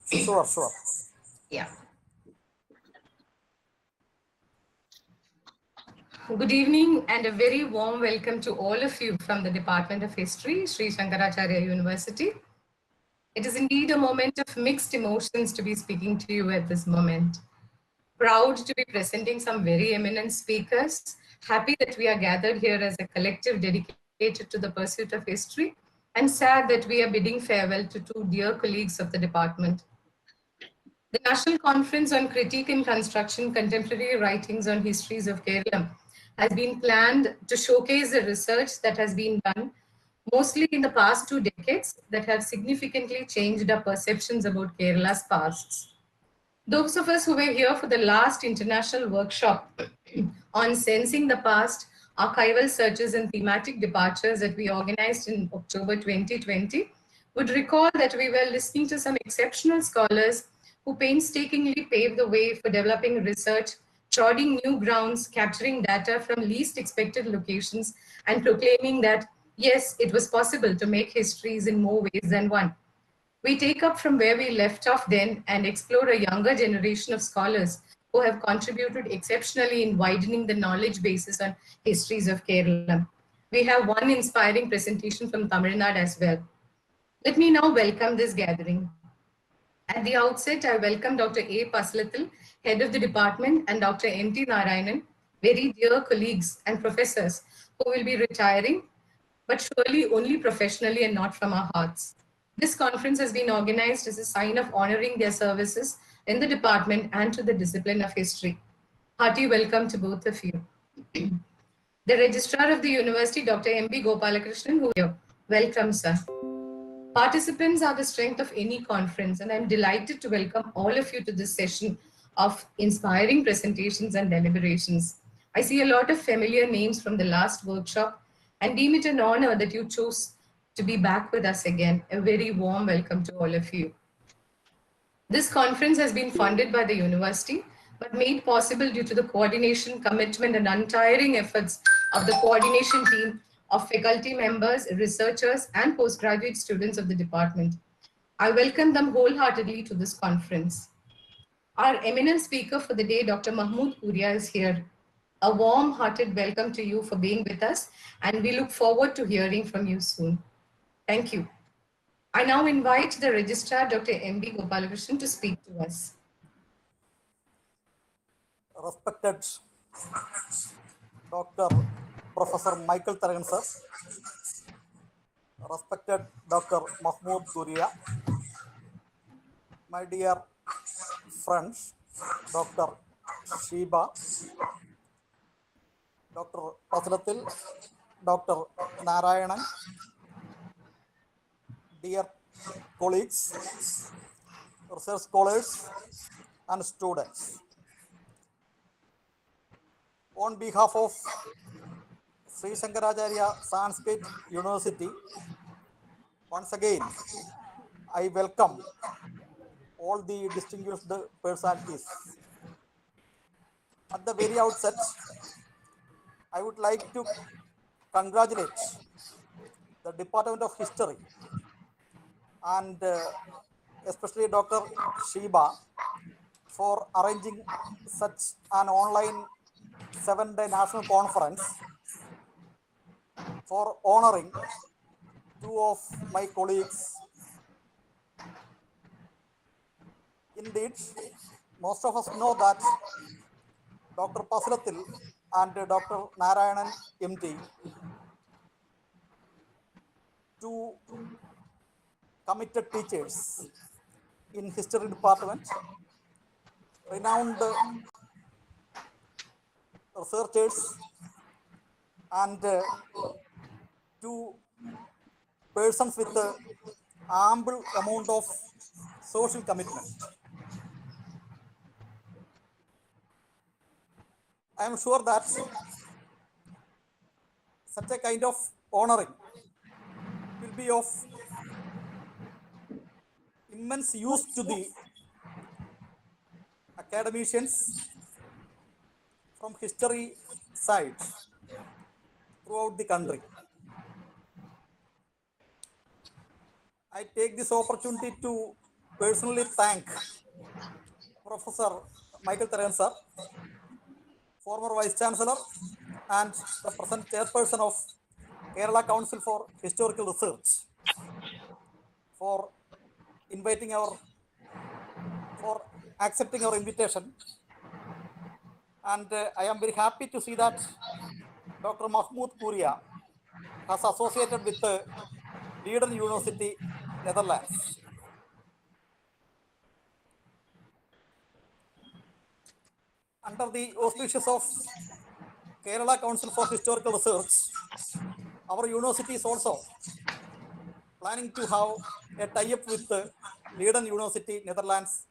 Sure, sure. Yeah. Good evening and a very warm welcome to all of you from the Department of History, Sri Shankaracharya University. It is indeed a moment of mixed emotions to be speaking to you at this moment. Proud to be presenting some very eminent speakers, happy that we are gathered here as a collective dedicated to the pursuit of history, and sad that we are bidding farewell to two dear colleagues of the department. The National Conference on Critique and Construction Contemporary Writings on Histories of Keralam has been planned to showcase the research that has been done mostly in the past 2 decades that have significantly changed our perceptions about Kerala's pasts. Those of us who were here for the last international workshop on sensing the past, archival searches and thematic departures that we organized in October 2020 would recall that we were listening to some exceptional scholars who painstakingly paved the way for developing research, trotting new grounds, capturing data from least expected locations, and proclaiming that, yes, it was possible to make histories in more ways than one. We take up from where we left off then and explore a younger generation of scholars who have contributed exceptionally in widening the knowledge bases on histories of Kerala. We have one inspiring presentation from Tamil Nadu as well. Let me now welcome this gathering. At the outset, I welcome Dr.A. Paslithil, head of the department, and Dr. M.T. Narayanan, very dear colleagues and professors who will be retiring, but surely only professionally and not from our hearts. This conference has been organized as a sign of honoring their services in the department and to the discipline of history. Hearty welcome to both of you. The Registrar of the University, Dr. M.B. Gopalakrishnan, who is here. Welcome, sir. Participants are the strength of any conference, and I'm delighted to welcome all of you to this session of inspiring presentations and deliberations. I see a lot of familiar names from the last workshop and deem it an honor that you chose to be back with us again. A very warm welcome to all of you. This conference has been funded by the university, but made possible due to the coordination, commitment, and untiring efforts of the coordination team of faculty members, researchers, and postgraduate students of the department. I welcome them wholeheartedly to this conference. Our eminent speaker for the day, Dr. Mahmood Kooria, is here. A warm-hearted welcome to you for being with us, and we look forward to hearing from you soon. Thank you. I now invite the Registrar, Dr. M.B. Gopalakrishnan, to speak to us. Respected Dr. Professor Michael Taragan sir, respected Dr. Mahmood Kooria, my dear friends, Dr. Sheba, Dr. Paslithil, Dr. Narayanan, dear colleagues, research scholars, and students. On behalf of Sri Shankaracharya Sanskrit University, once again, I welcome all the distinguished personalities. At the very outset, I would like to congratulate the Department of History and especially Dr. Sheba for arranging such an online 7-day national conference for honoring two of my colleagues. Indeed, most of us know that Dr. Paslithil and Dr. Narayanan MT, two committed teachers in history department, renowned researchers, and two persons with ample amount of social commitment. I am sure that such a kind of honoring will be of immense use to the academicians from history side throughout the country. I take this opportunity to personally thank Professor Michael Tarayan sir, former Vice Chancellor and the present Chairperson of Kerala Council for Historical Research, for inviting for accepting our invitation. And I am very happy to see that Dr. Mahmood Kooria has associated with Leiden University, Netherlands. Under the auspices of Kerala Council for Historical Research, our university is also planning to have a tie-up with Leiden University, Netherlands,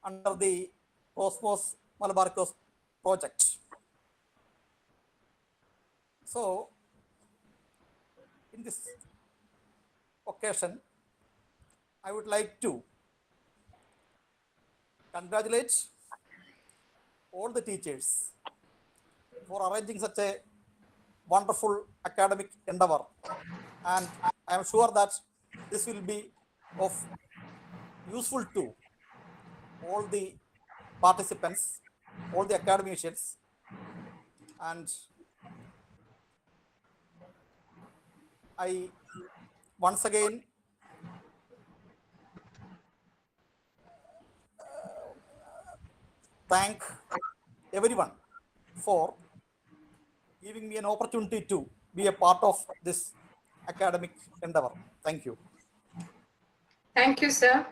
under the Cosmos Malabaricos project. So, in this occasion, I would like to congratulate all the teachers for arranging such a wonderful academic endeavor, and I am sure that this will be of useful to all the participants, all the academicians, and I once again thank everyone for giving me an opportunity to be a part of this academic endeavor. Thank you. Thank you, sir.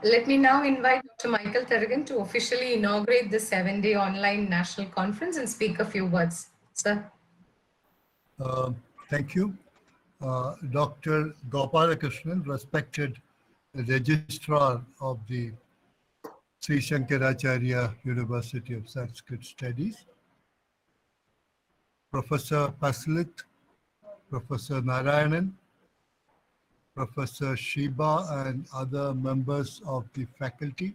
Let me now invite Dr. Michael Tharagan to officially inaugurate the 7-day online national conference and speak a few words. Sir. Thank you. Dr. Gopalakrishnan, respected Registrar of the Sri Shankaracharya University of Sanskrit Studies, Professor Paslithil, Professor Narayanan, Professor Shiba and other members of the faculty,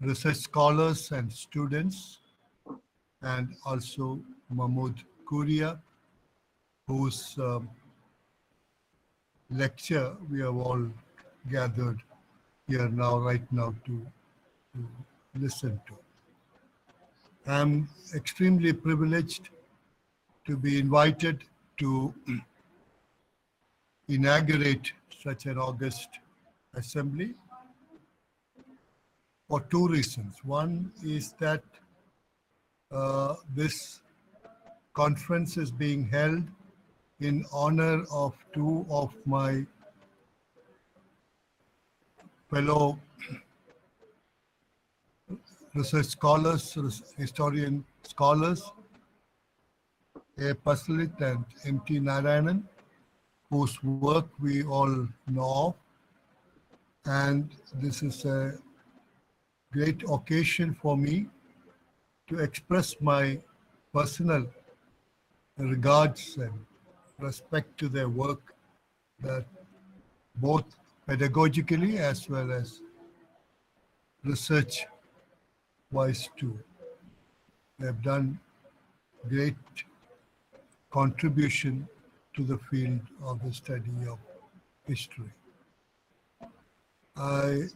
research scholars and students, and also Mahmood Kooria, whose lecture we have all gathered here right now to listen to. I'm extremely privileged to be invited to inaugurate such an august assembly for two reasons. One is that this conference is being held in honor of two of my fellow research scholars, historian scholars, A. Paslithil and M.T. Narayanan, whose work we all know of. And this is a great occasion for me to express my personal regards and respect to their work, that both pedagogically as well as research-wise too. They have done great contribution to the field of the study of history. I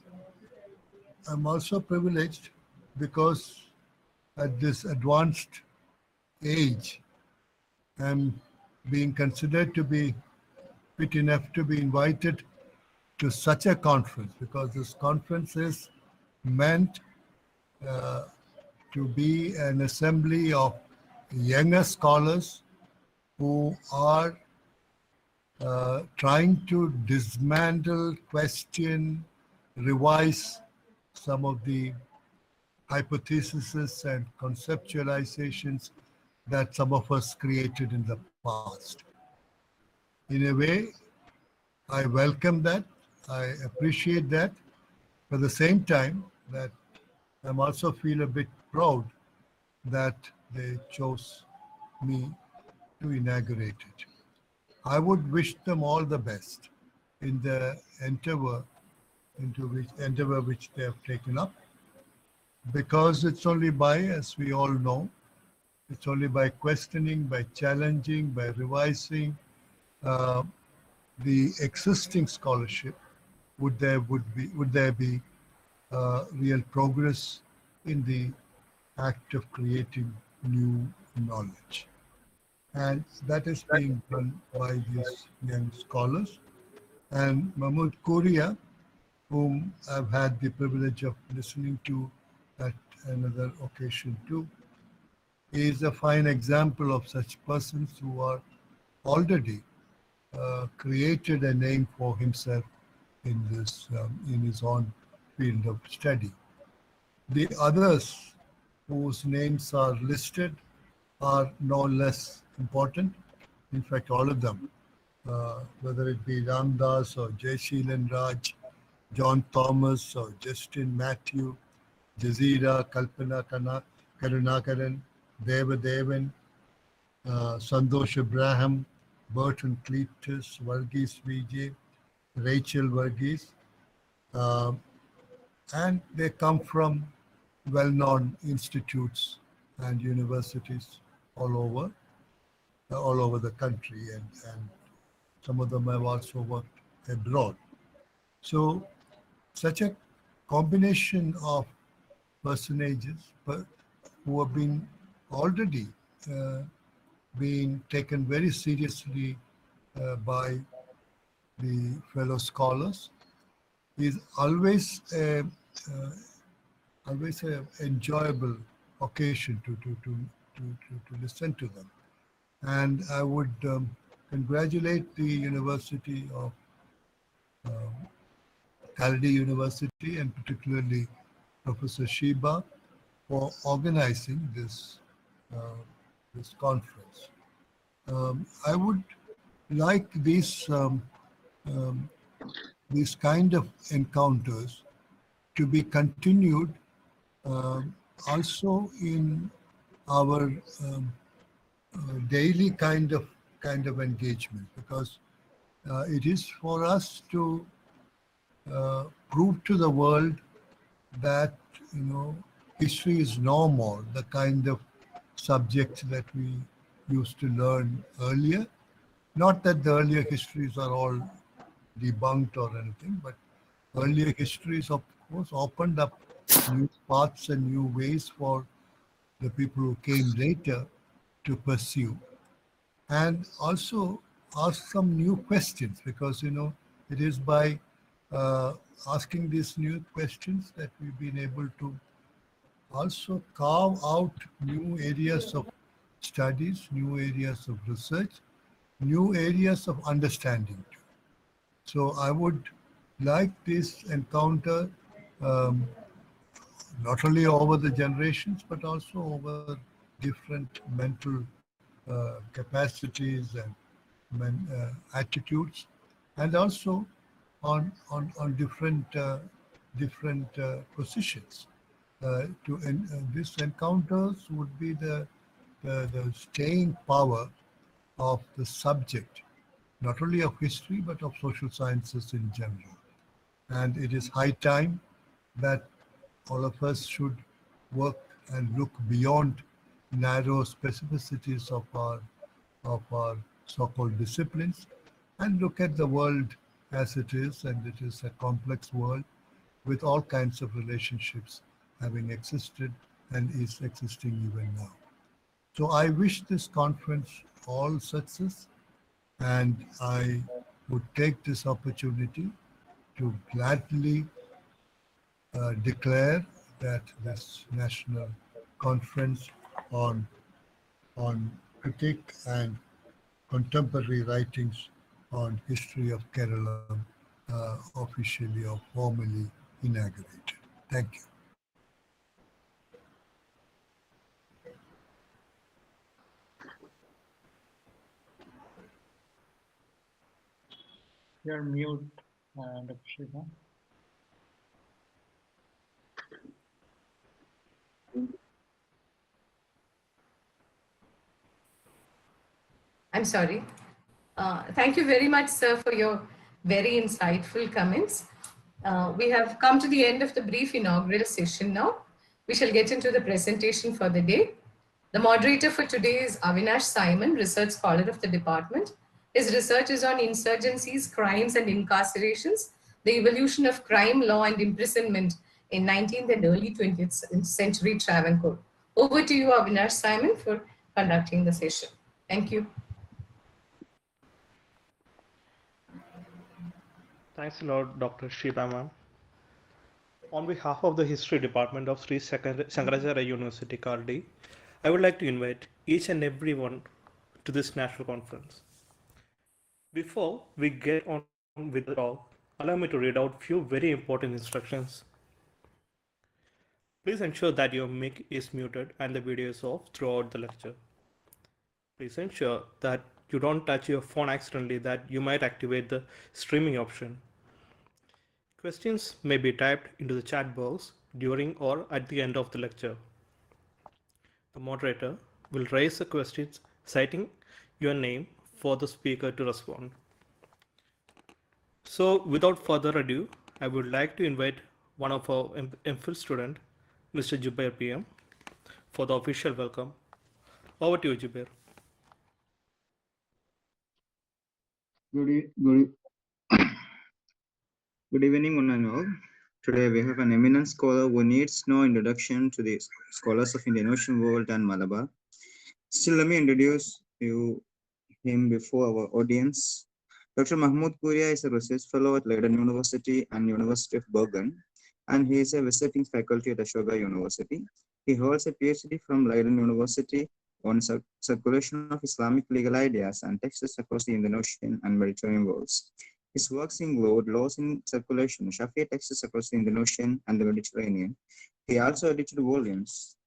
am also privileged because at this advanced age, I'm being considered to be fit enough to be invited to such a conference, because this conference is meant to be an assembly of younger scholars who are trying to dismantle, question, revise some of the hypotheses and conceptualizations that some of us created in the past. In a way, I welcome that, I appreciate that. At the same time, that I'm also feel a bit proud that they chose me to inaugurate it. I would wish them all the best in the endeavor which they have taken up, because it's only by, as we all know, it's only by questioning, by challenging, by revising the existing scholarship would there be real progress in the act of creating new knowledge. And that is being done by these young scholars. And Mahmood Kooria, whom I've had the privilege of listening to at another occasion too, is a fine example of such persons who are already created a name for himself in his own field of study. The others whose names are listed are no less important. In fact, all of them, whether it be Ramdas or Jayshilan Raj, John Thomas or Justin Matthew, Jazeera, Kalpana Karunakaran, Deva Devan, Santosh Abraham, Burton Cletus, Varghese Vijay, Rachel Varghese, and they come from well-known institutes and universities all over the country, and some of them have also worked abroad. So such a combination of personages who have been already being taken very seriously by the fellow scholars is always a enjoyable occasion to listen to them. And I would congratulate the University of Kaldi University, and particularly Professor Shiba, for organizing this conference. I would like these kind of encounters to be continued also in our daily kind of engagement, because it is for us to prove to the world that history is no more the kind of subject that we used to learn earlier. Not that the earlier histories are all debunked or anything, but earlier histories, of course, opened up new paths and new ways for the people who came later to pursue, and also ask some new questions, because it is by asking these new questions that we've been able to also carve out new areas of studies, new areas of research, new areas of understanding too. So I would like this encounter not only over the generations, but also over different mental capacities and attitudes, and also on different positions. These encounters would be the staying power of the subject, not only of history, but of social sciences in general. And it is high time that all of us should work and look beyond narrow specificities of our so-called disciplines, and look at the world as it is, and it is a complex world with all kinds of relationships having existed and is existing even now. So I wish this conference all success, and I would take this opportunity to gladly declare that this national conference on critique and contemporary writings on history of Kerala officially or formally inaugurated. Thank you. You're mute, Dr. Shiva. I'm sorry. Thank you very much, sir, for your very insightful comments. We have come to the end of the brief inaugural session now. We shall get into the presentation for the day. The moderator for today is Avinash Simon, Research Scholar of the department. His research is on insurgencies, crimes, and incarcerations the evolution of crime, law, and imprisonment in 19th and early 20th century Travancore. Over to you, Avinash Simon, for conducting the session. Thank you. Thanks a lot, Dr. Sheba ma'am. On behalf of the History Department of Sri Shankaracharya University, Kardi, I would like to invite each and everyone to this national conference. Before we get on with the talk, allow me to read out few very important instructions. Please ensure that your mic is muted and the video is off throughout the lecture. Please ensure that you don't touch your phone accidentally, that you might activate the streaming option. Questions may be typed into the chat box during or at the end of the lecture. The moderator will raise the questions citing your name for the speaker to respond. So without further ado, I would like to invite one of our MPhil student, Mr. Jubair PM, for the official welcome. Over to you, Jubair. Good evening, one and all. Today we have an eminent scholar who needs no introduction to the scholars of Indian Ocean world and Malabar. Still, let me introduce him before our audience. Dr. Mahmood Kooria is a research fellow at Leiden University and University of Bergen, and he is a visiting faculty at Ashoka University. He holds a PhD from Leiden University on circulation of Islamic legal ideas and texts across the Indian Ocean and Mediterranean worlds. His works include Laws in Circulation, Shafi'i texts across the Indian Ocean and the Mediterranean. He also edited volumes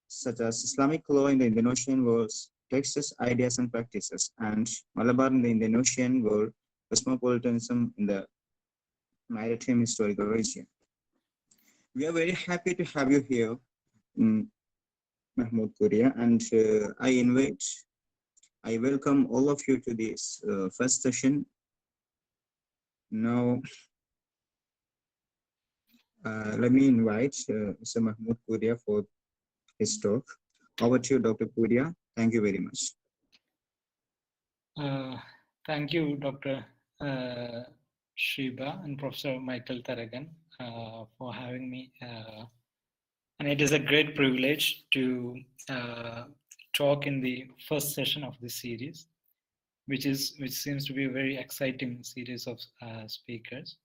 such as Islamic Law in the Indian Ocean worlds, Texts, Ideas and Practices, and Malabar in the Indian Ocean world, Cosmopolitanism in the Maritime Historical Region. We are very happy to have you here, Mahmood Kooria, and I welcome all of you to this first session. Now, let me invite Mr. Mahmood Kooria for his talk. Over to you, Dr. Kooria. Thank you very much. Thank you, Dr. Sheba and Professor Michael Taragan for having me. And it is a great privilege to talk in the first session of this series, which seems to be a very exciting series of speakers.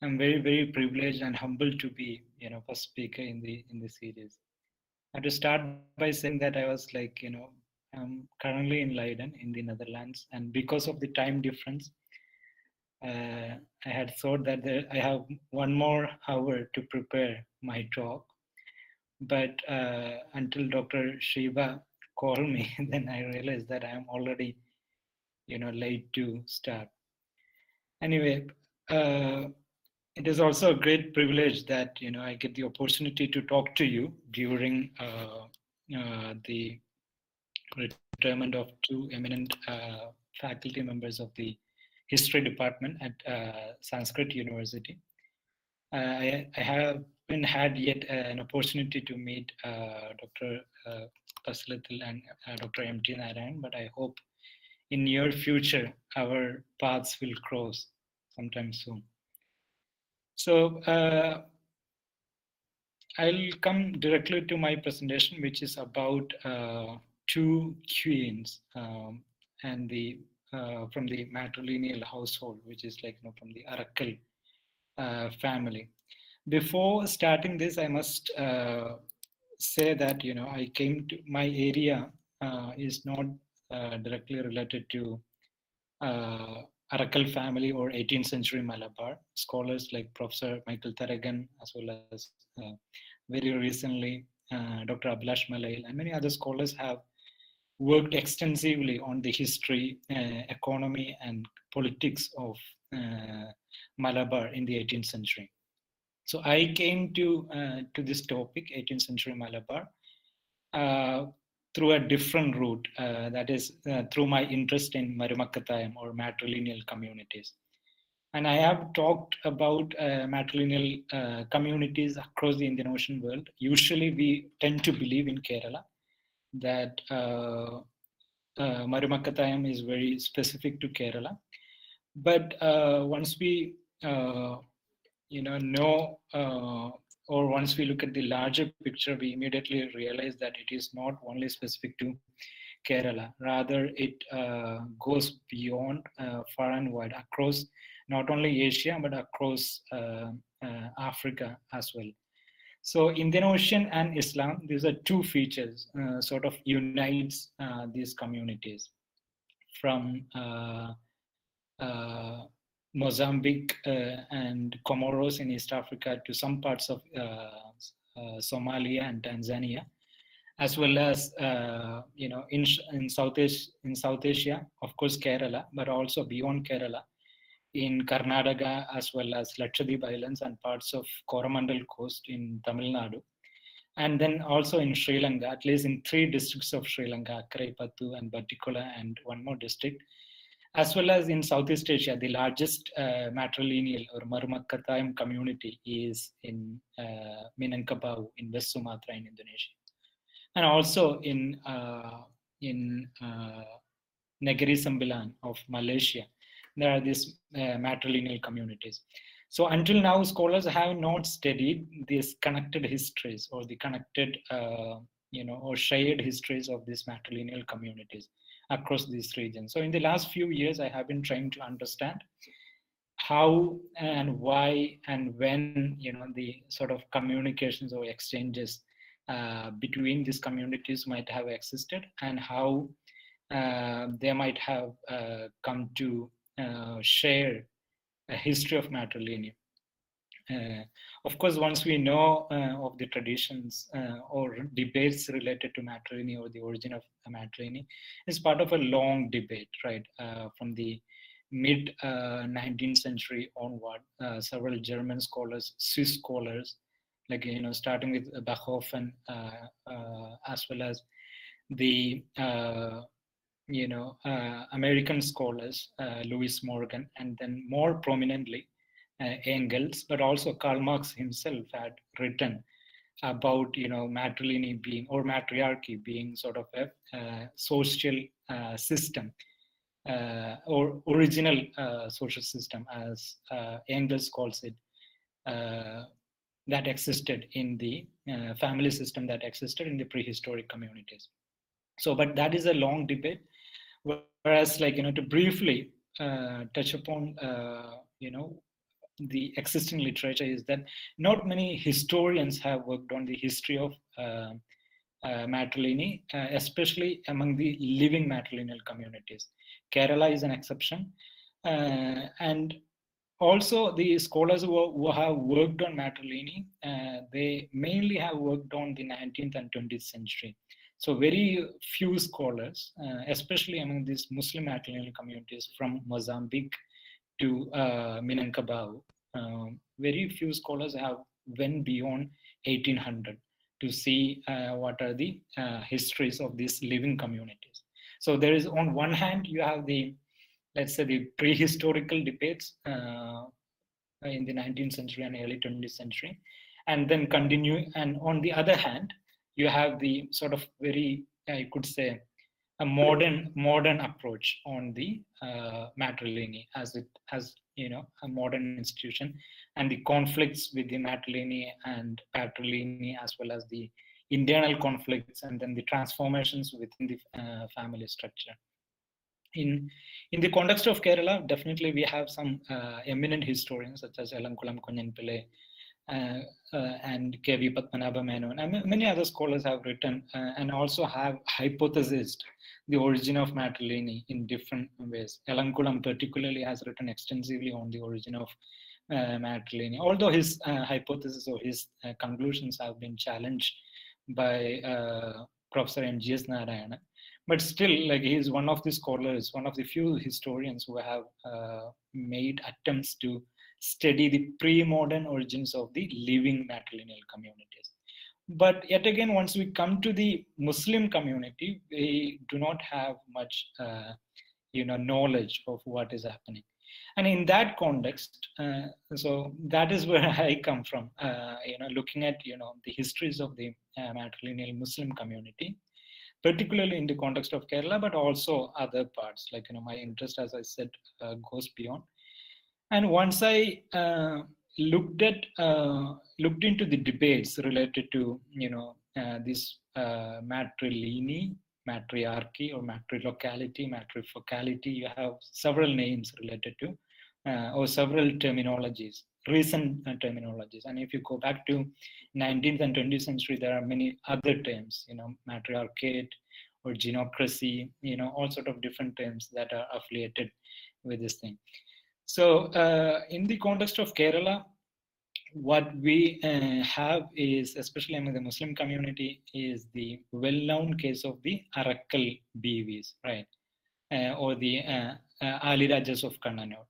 I'm very privileged and humbled to be, first speaker in the series. I have to start by saying that I was like, I'm currently in Leiden in the Netherlands, and because of the time difference, I had thought that I have 1 more hour to prepare my talk. But until Dr. Sheba called me, then I realized that I am already, late to start. Anyway, it is also a great privilege that I get the opportunity to talk to you during the retirement of 2 eminent faculty members of the history department at Sanskrit University. I haven't had yet an opportunity to meet Dr. Paslithil and Dr. M.T. Narayanan, but I hope in near future our paths will cross sometime soon. So I'll come directly to my presentation, which is about 2 queens and from the matrilineal household, which is like from the Arakkal family. Before starting this, I must say that I came to my area is not directly related to Arakkal family or 18th century Malabar. Scholars like Professor Michael Taragan, as well as very recently Dr. Abhilash Malayil, and many other scholars have worked extensively on the history, economy, and politics of Malabar in the 18th century. So I came to this topic, 18th century Malabar, through a different route, that is through my interest in Marumakkatayam or matrilineal communities. And I have talked about matrilineal communities across the Indian Ocean world. Usually we tend to believe in Kerala that Marumakkatayam is very specific to Kerala. But once we know, or once we look at the larger picture, we immediately realize that it is not only specific to Kerala. Rather, it goes beyond, far and wide, across not only Asia, but across Africa as well. So Indian Ocean and Islam, these are two features, sort of unites these communities from Mozambique and Comoros in East Africa to some parts of Somalia and Tanzania, as well as in South Asia, of course Kerala, but also beyond Kerala, in Karnataka as well as Lakshadweep Islands and parts of Coromandel Coast in Tamil Nadu. And then also in Sri Lanka, at least in 3 districts of Sri Lanka, Akrai-Pattu and Battikula and one more district, as well as in Southeast Asia, the largest matrilineal or Marmakatayam community is in Minangkabau in West Sumatra in Indonesia. And also in Negeri Sembilan of Malaysia, there are these matrilineal communities. So until now, scholars have not studied these connected histories or the connected, or shared histories of these matrilineal communities across these regions. So in the last few years, I have been trying to understand how and why and when, the sort of communications or exchanges between these communities might have existed, and how they might have come to share a history of matrilineal. Of course, once we know of the traditions or debates related to matrilineal or the origin of matrilineal, it's part of a long debate, right? From the mid 19th century onward, several German scholars, Swiss scholars, like starting with Bachhofen, as well as the American scholars, Louis Morgan, and then more prominently Engels, but also Karl Marx himself had written about matrilineal being, or matriarchy being, sort of a social system, or original social system, as Engels calls it, that existed in the family system that existed in the prehistoric communities. So, but that is a long debate. Whereas, to briefly touch upon, the existing literature, is that not many historians have worked on the history of matrilineal, especially among the living matrilineal communities. Kerala is an exception, and also the scholars who have worked on matrilineal, they mainly have worked on the 19th and 20th century. So very few scholars, especially among these Muslim matrilineal communities from Mozambique to Minangkabau, very few scholars have went beyond 1800 to see what are the histories of these living communities. So there is, on one hand, you have the, let's say, the prehistorical debates in the 19th century and early 20th century, and then continue. And on the other hand, you have the sort of very, I could say, a modern approach on the matrilineal as a modern institution, and the conflicts with the matrilineal and patrilineal, as well as the internal conflicts, and then the transformations within the family structure. In the context of Kerala, definitely we have some eminent historians such as Elankulam Kunjan Pillai and K.V. Padmanabha Menon, and many other scholars have written and also have hypothesized the origin of matrilineal in different ways. Elankulam particularly has written extensively on the origin of matrilineal, although his hypothesis or his conclusions have been challenged by Professor M.G.S. Narayanan. But still, he is one of the scholars, one of the few historians who have made attempts to study the pre-modern origins of the living matrilineal communities. But yet again, once we come to the Muslim community, we do not have much, knowledge of what is happening. And in that context, so that is where I come from, looking at, the histories of the matrilineal Muslim community, particularly in the context of Kerala, but also other parts. My interest, as I said, goes beyond. And once I looked into the debates related to this matrilineal, matriarchy, or matrilocality, matrifocality, you have several names related to, or several terminologies, recent terminologies. And if you go back to 19th and 20th century, there are many other terms, matriarchate or genocracy, all sort of different terms that are affiliated with this thing. So in the context of Kerala, what we have is, especially among the Muslim community, is the well-known case of the Arakkal BVs, right? Or the Ali Rajas of Kannanur,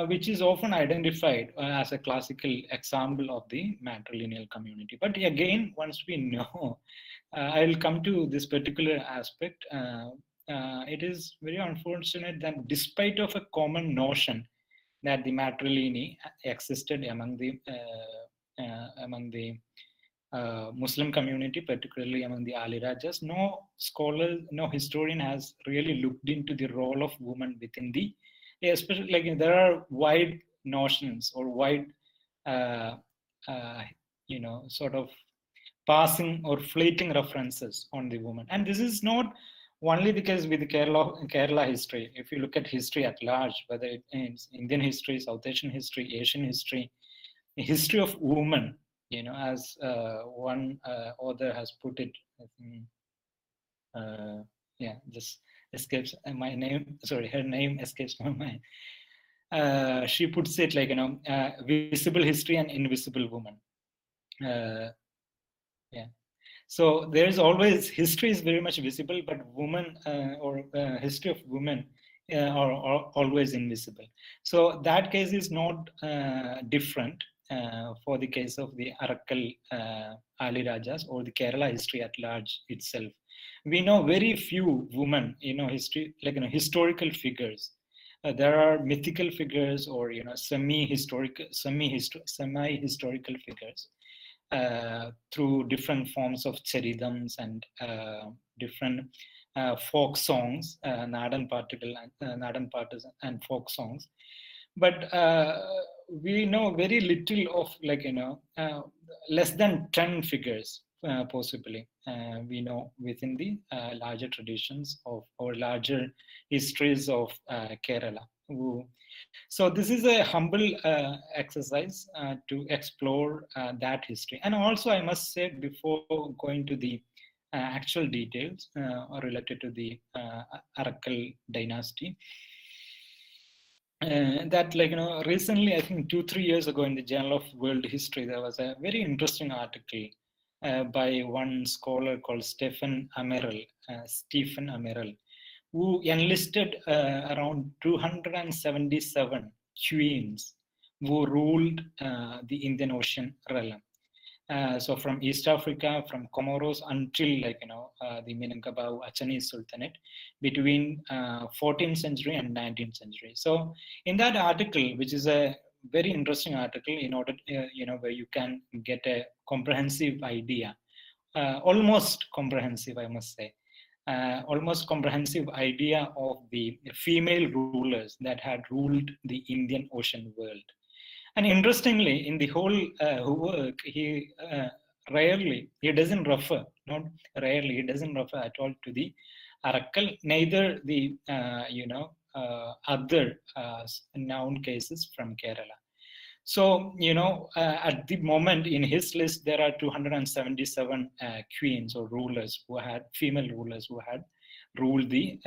which is often identified as a classical example of the matrilineal community. But again, once we know, I'll come to this particular aspect. It is very unfortunate that despite of a common notion that the matrilineal existed among the Muslim community, particularly among the Ali Rajas, no scholar, no historian has really looked into the role of women within the, especially like there are wide notions or wide, sort of passing or fleeting references on the woman. And this is not only because with the Kerala history. If you look at history at large, whether it's Indian history, South Asian history, Asian history, the history of women, as one author has put it, just escapes my name. Sorry, her name escapes my mind. She puts it like, visible history and invisible woman. So there's always, history is very much visible, but women or history of women are always invisible. So that case is not different for the case of the Arakkal Ali Rajas or the Kerala history at large itself. We know very few women, history, like, historical figures. There are mythical figures or, semi-historical figures. Through different forms of charidams and different folk songs, Nadan parties and folk songs. But we know very little of, like, less than 10 figures possibly we know within the larger traditions of or larger histories of Kerala. So this is a humble exercise to explore that history. And also I must say, before going to the actual details related to the Arakkal dynasty, that, like, recently, I think 2-3 years ago in the Journal of World History, there was a very interesting article by one scholar called Stephen Amell, who enlisted around 277 queens who ruled the Indian Ocean realm. So from East Africa, from Comoros until, like, the Minangkabau Achanese Sultanate between 14th century and 19th century. So in that article, which is a very interesting article, in order, where you can get a comprehensive idea, almost comprehensive, I must say, almost comprehensive idea of the female rulers that had ruled the Indian Ocean world. And interestingly, in the whole work, he doesn't refer at all to the Arakkal, neither the other noun cases from Kerala. So, at the moment in his list, there are 277 queens or rulers female rulers who had ruled the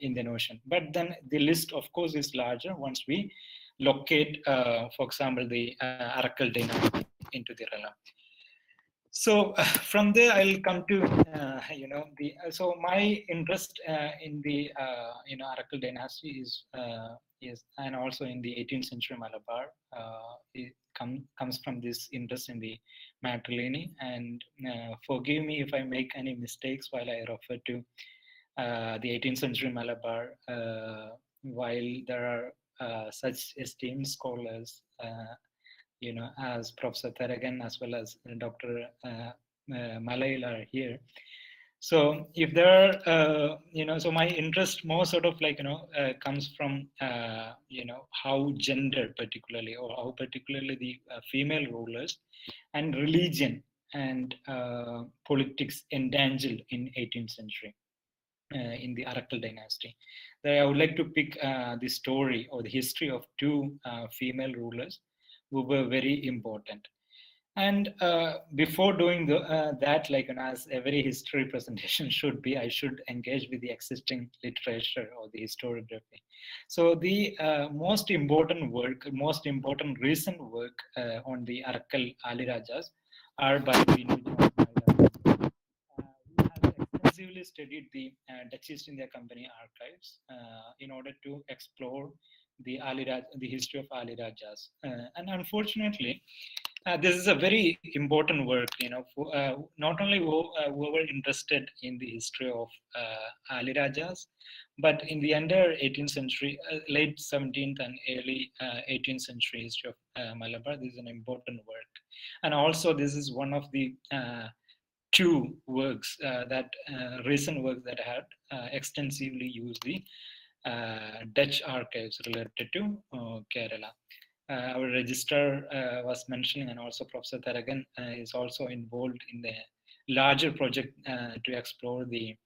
Indian Ocean. But then the list, of course, is larger once we locate, for example, the Arakkal dynasty into the realm. So from there, I'll come to, so my interest in the, Arakkal dynasty is, and also in the 18th century Malabar, it comes from this interest in the matrilineal. And forgive me if I make any mistakes while I refer to the 18th century Malabar, while there are such esteemed scholars, as Professor Tharagan as well as Dr. Malayal are here. So if there are, so my interest more sort of like, comes from, how gender particularly, or how particularly the female rulers and religion and politics entangled in 18th century. In the Arakkal dynasty. I would like to pick the story or the history of two female rulers who were very important. And before doing that, like as every history presentation should be, I should engage with the existing literature or the historiography. So the most important recent work on the Arakkal Ali Rajas are by Binu who has extensively studied the Dutch East India Company archives in order to explore the the history of Ali Rajas. And unfortunately, this is a very important work, for, not only whoever interested in the history of Ali Rajas, but in the entire 18th century, late 17th and early 18th century history of Malabar. This is an important work. And also this is one of the two works recent works that had extensively used the Dutch archives related to Kerala. Our registrar was mentioning, and also Professor Tharagan is also involved in the larger project to explore the,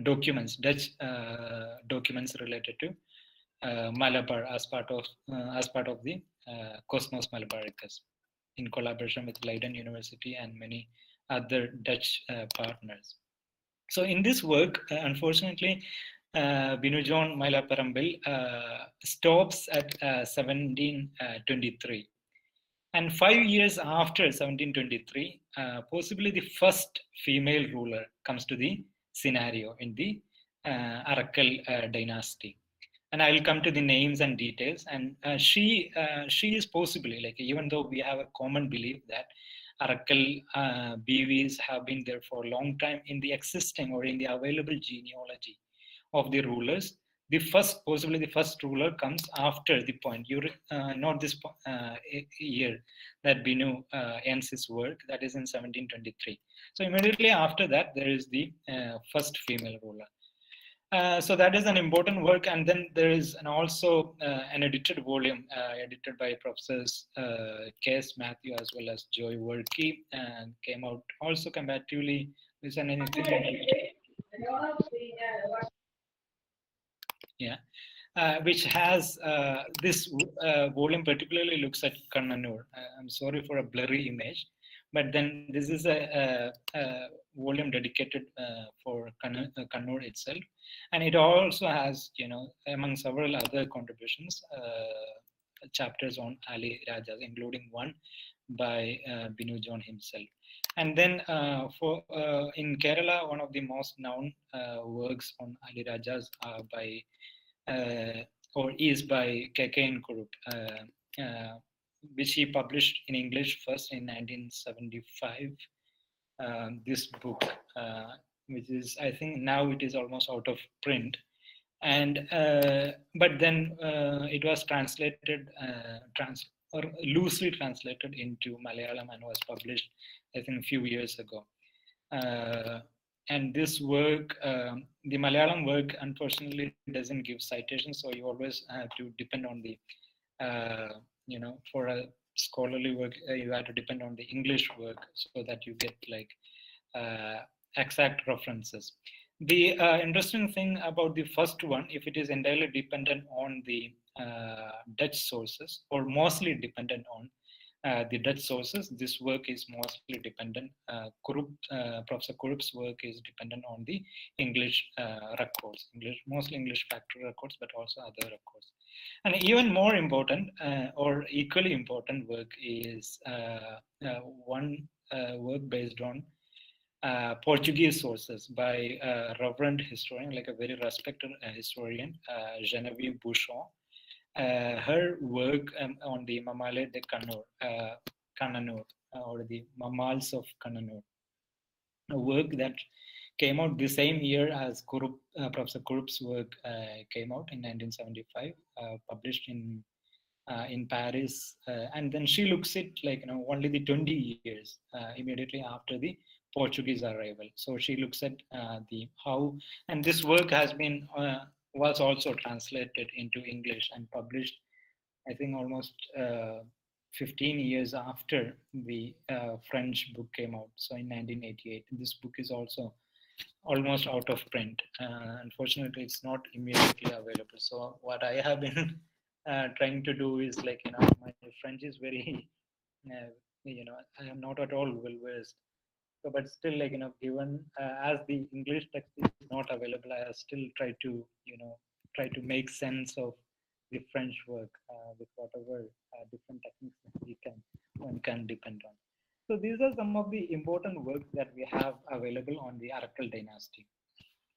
documents, Dutch documents related to Malabar as part of the Cosmos Malabaricus, in collaboration with Leiden University and many other Dutch partners. So in this work, unfortunately, Binu John Mailaparambil stops at 1723. And 5 years after 1723, possibly the first female ruler comes to the scenario in the Arakkal dynasty. And I will come to the names and details. And she is possibly, like, even though we have a common belief that Arakkal BVs have been there for a long time in the existing or in the available genealogy of the rulers, possibly the first ruler comes after the point, not this year that Binu ends his work, that is in 1723. So immediately after that, there is the first female ruler. So that is an important work, and then there is also an edited volume edited by Professors K.S. Matthew as well as Joy Workey, and came out also comparatively with an which has this volume particularly looks at Kannanur. I'm sorry for a blurry image, but then this is a volume dedicated for Kannur itself, and it also has, among several other contributions, chapters on Ali Rajas, including one by Binu John himself. And then in Kerala, one of the most known works on Ali Rajas are by is by K.K.N. Kurup, which he published in English first in 1975. This book, which is, I think now it is almost out of print, and but then it was translated or loosely translated into Malayalam and was published, I think, a few years ago. And this work, the Malayalam work, unfortunately doesn't give citations, so you always have to depend on the, for a scholarly work, you have to depend on the English work so that you get like exact references. The interesting thing about the first one, if it is entirely dependent on the Dutch sources, or mostly dependent on the Dutch sources, this work is mostly dependent. Professor Kurup's work is dependent on the English records, mostly English factory records, but also other records. And even more important, or equally important work is one work based on Portuguese sources by a reverend historian, like a very respected historian, Genevieve Bouchon. Her work on the Mamale de Kannanur, or the Mamals of Kannanur, a work that came out the same year as Professor Kurup's work came out in 1975, published in Paris, and then she looks at, like, only the 20 years immediately after the Portuguese arrival. So she looks at the how, and this work has been was also translated into English and published, I think, almost 15 years after the French book came out. So in 1988, this book is also almost out of print. Unfortunately, it's not immediately available. So what I have been trying to do is, like, my French is very, I am not at all well versed. So, but still, like, given as the English text is not available, I still try to, try to make sense of the French work with whatever different techniques that one can depend on. So these are some of the important works that we have available on the Arakkal dynasty.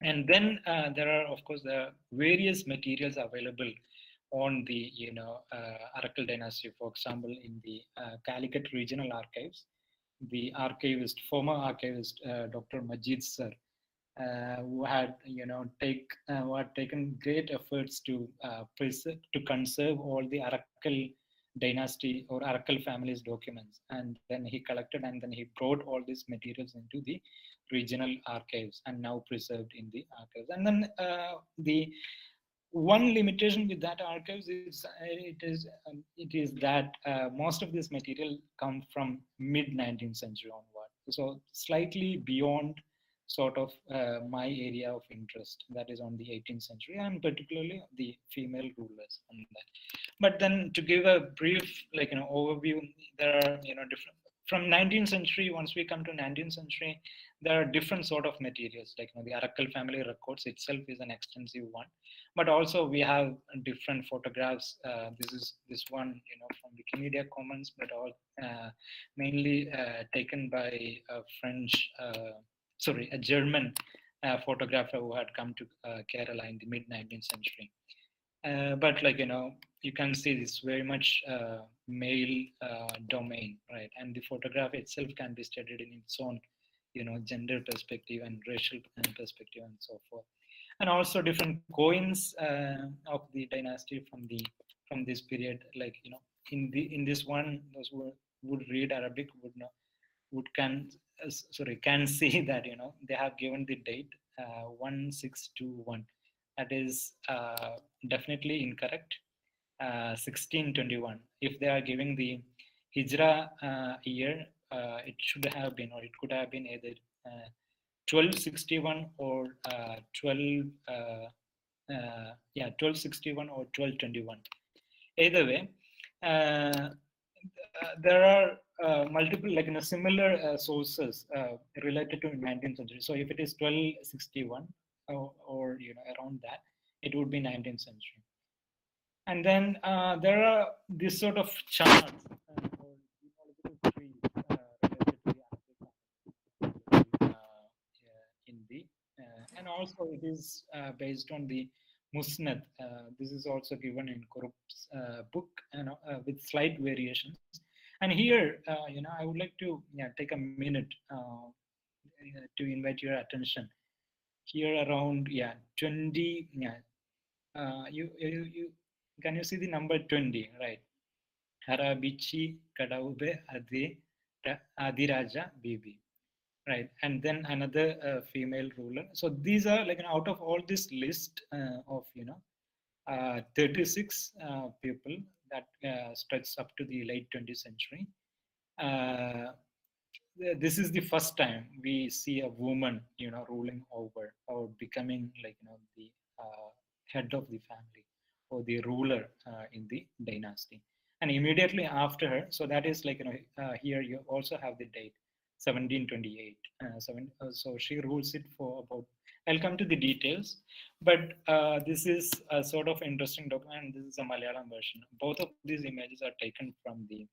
And then there are, of course, the various materials available on the, Arakkal dynasty. For example, in the Calicut Regional Archives, the archivist, former archivist, Dr. Majid Sir, who had, who had taken great efforts to conserve all the Arakkal dynasty or Arakkal family's documents, and then he collected and then he brought all these materials into the regional archives and now preserved in the archives. And then the one limitation with that archives is it is that most of this material comes from mid 19th century onward, so slightly beyond sort of my area of interest, that is on the 18th century, and particularly the female rulers on that. But then to give a brief, overview, there are, different from 19th century. Once we come to 19th century, there are different sort of materials, like, the Arakkal family records itself is an extensive one, but also we have different photographs. This one, from Wikimedia Commons, but all mainly taken by a German photographer who had come to Kerala in the mid 19th century. But you can see this very much male domain, right? And the photograph itself can be studied in its own, gender perspective and racial perspective and so forth. And also different coins of the dynasty from this period, like, in this one, those who would read Arabic can see that, they have given the date 1621. That is definitely incorrect. 1621. If they are giving the Hijra year, it should have been, or it could have been either 1261 or 1261 or 1221. Either way, there are multiple, similar sources related to 19th century. So if it is 1261 or around that, it would be 19th century. And then there are this sort of charts or genealogical trees related to the in the and also it is based on the Musnad. This is also given in Kurup's book, and with slight variations. And here, I would like to take a minute to invite your attention. Here around 20. You can you see the number 20, right? Harabichi Kadaube Adiraja Bibi, right? And then another female ruler. So these are, out of all this list of 36 people that stretches up to the late 20th century. This is the first time we see a woman, ruling over or becoming the head of the family or the ruler in the dynasty. And immediately after her, so that is here you also have the date 1728. So she rules it for about, I'll come to the details, but this is a sort of interesting document. This is a Malayalam version. Both of these images are taken from the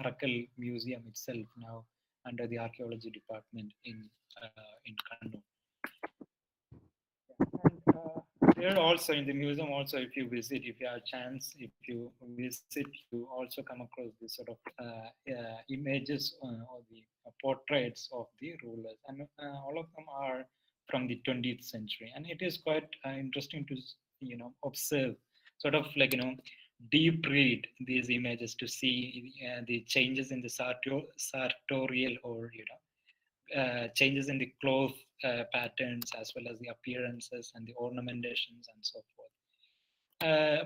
Arakkal Museum itself, now under the archaeology department in Kannur. And there also in the museum, also if you visit, if you have a chance, if you visit, you also come across this sort of images or the portraits of the rulers, and all of them are from the 20th century, and it is quite interesting to observe, sort of deep read these images to see the changes in the sartorial or changes in the cloth patterns as well as the appearances and the ornamentations and so forth.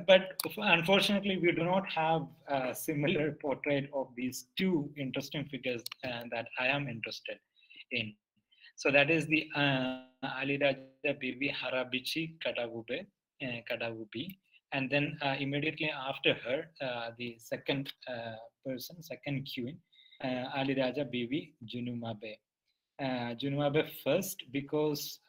But unfortunately, we do not have a similar portrait of these two interesting figures that I am interested in. So that is the Ali Raja Bibi Harabichi Kadawubi. And then immediately after her, the second person, second queen, Ali Raja Bibi Junumabe. Junumabe first because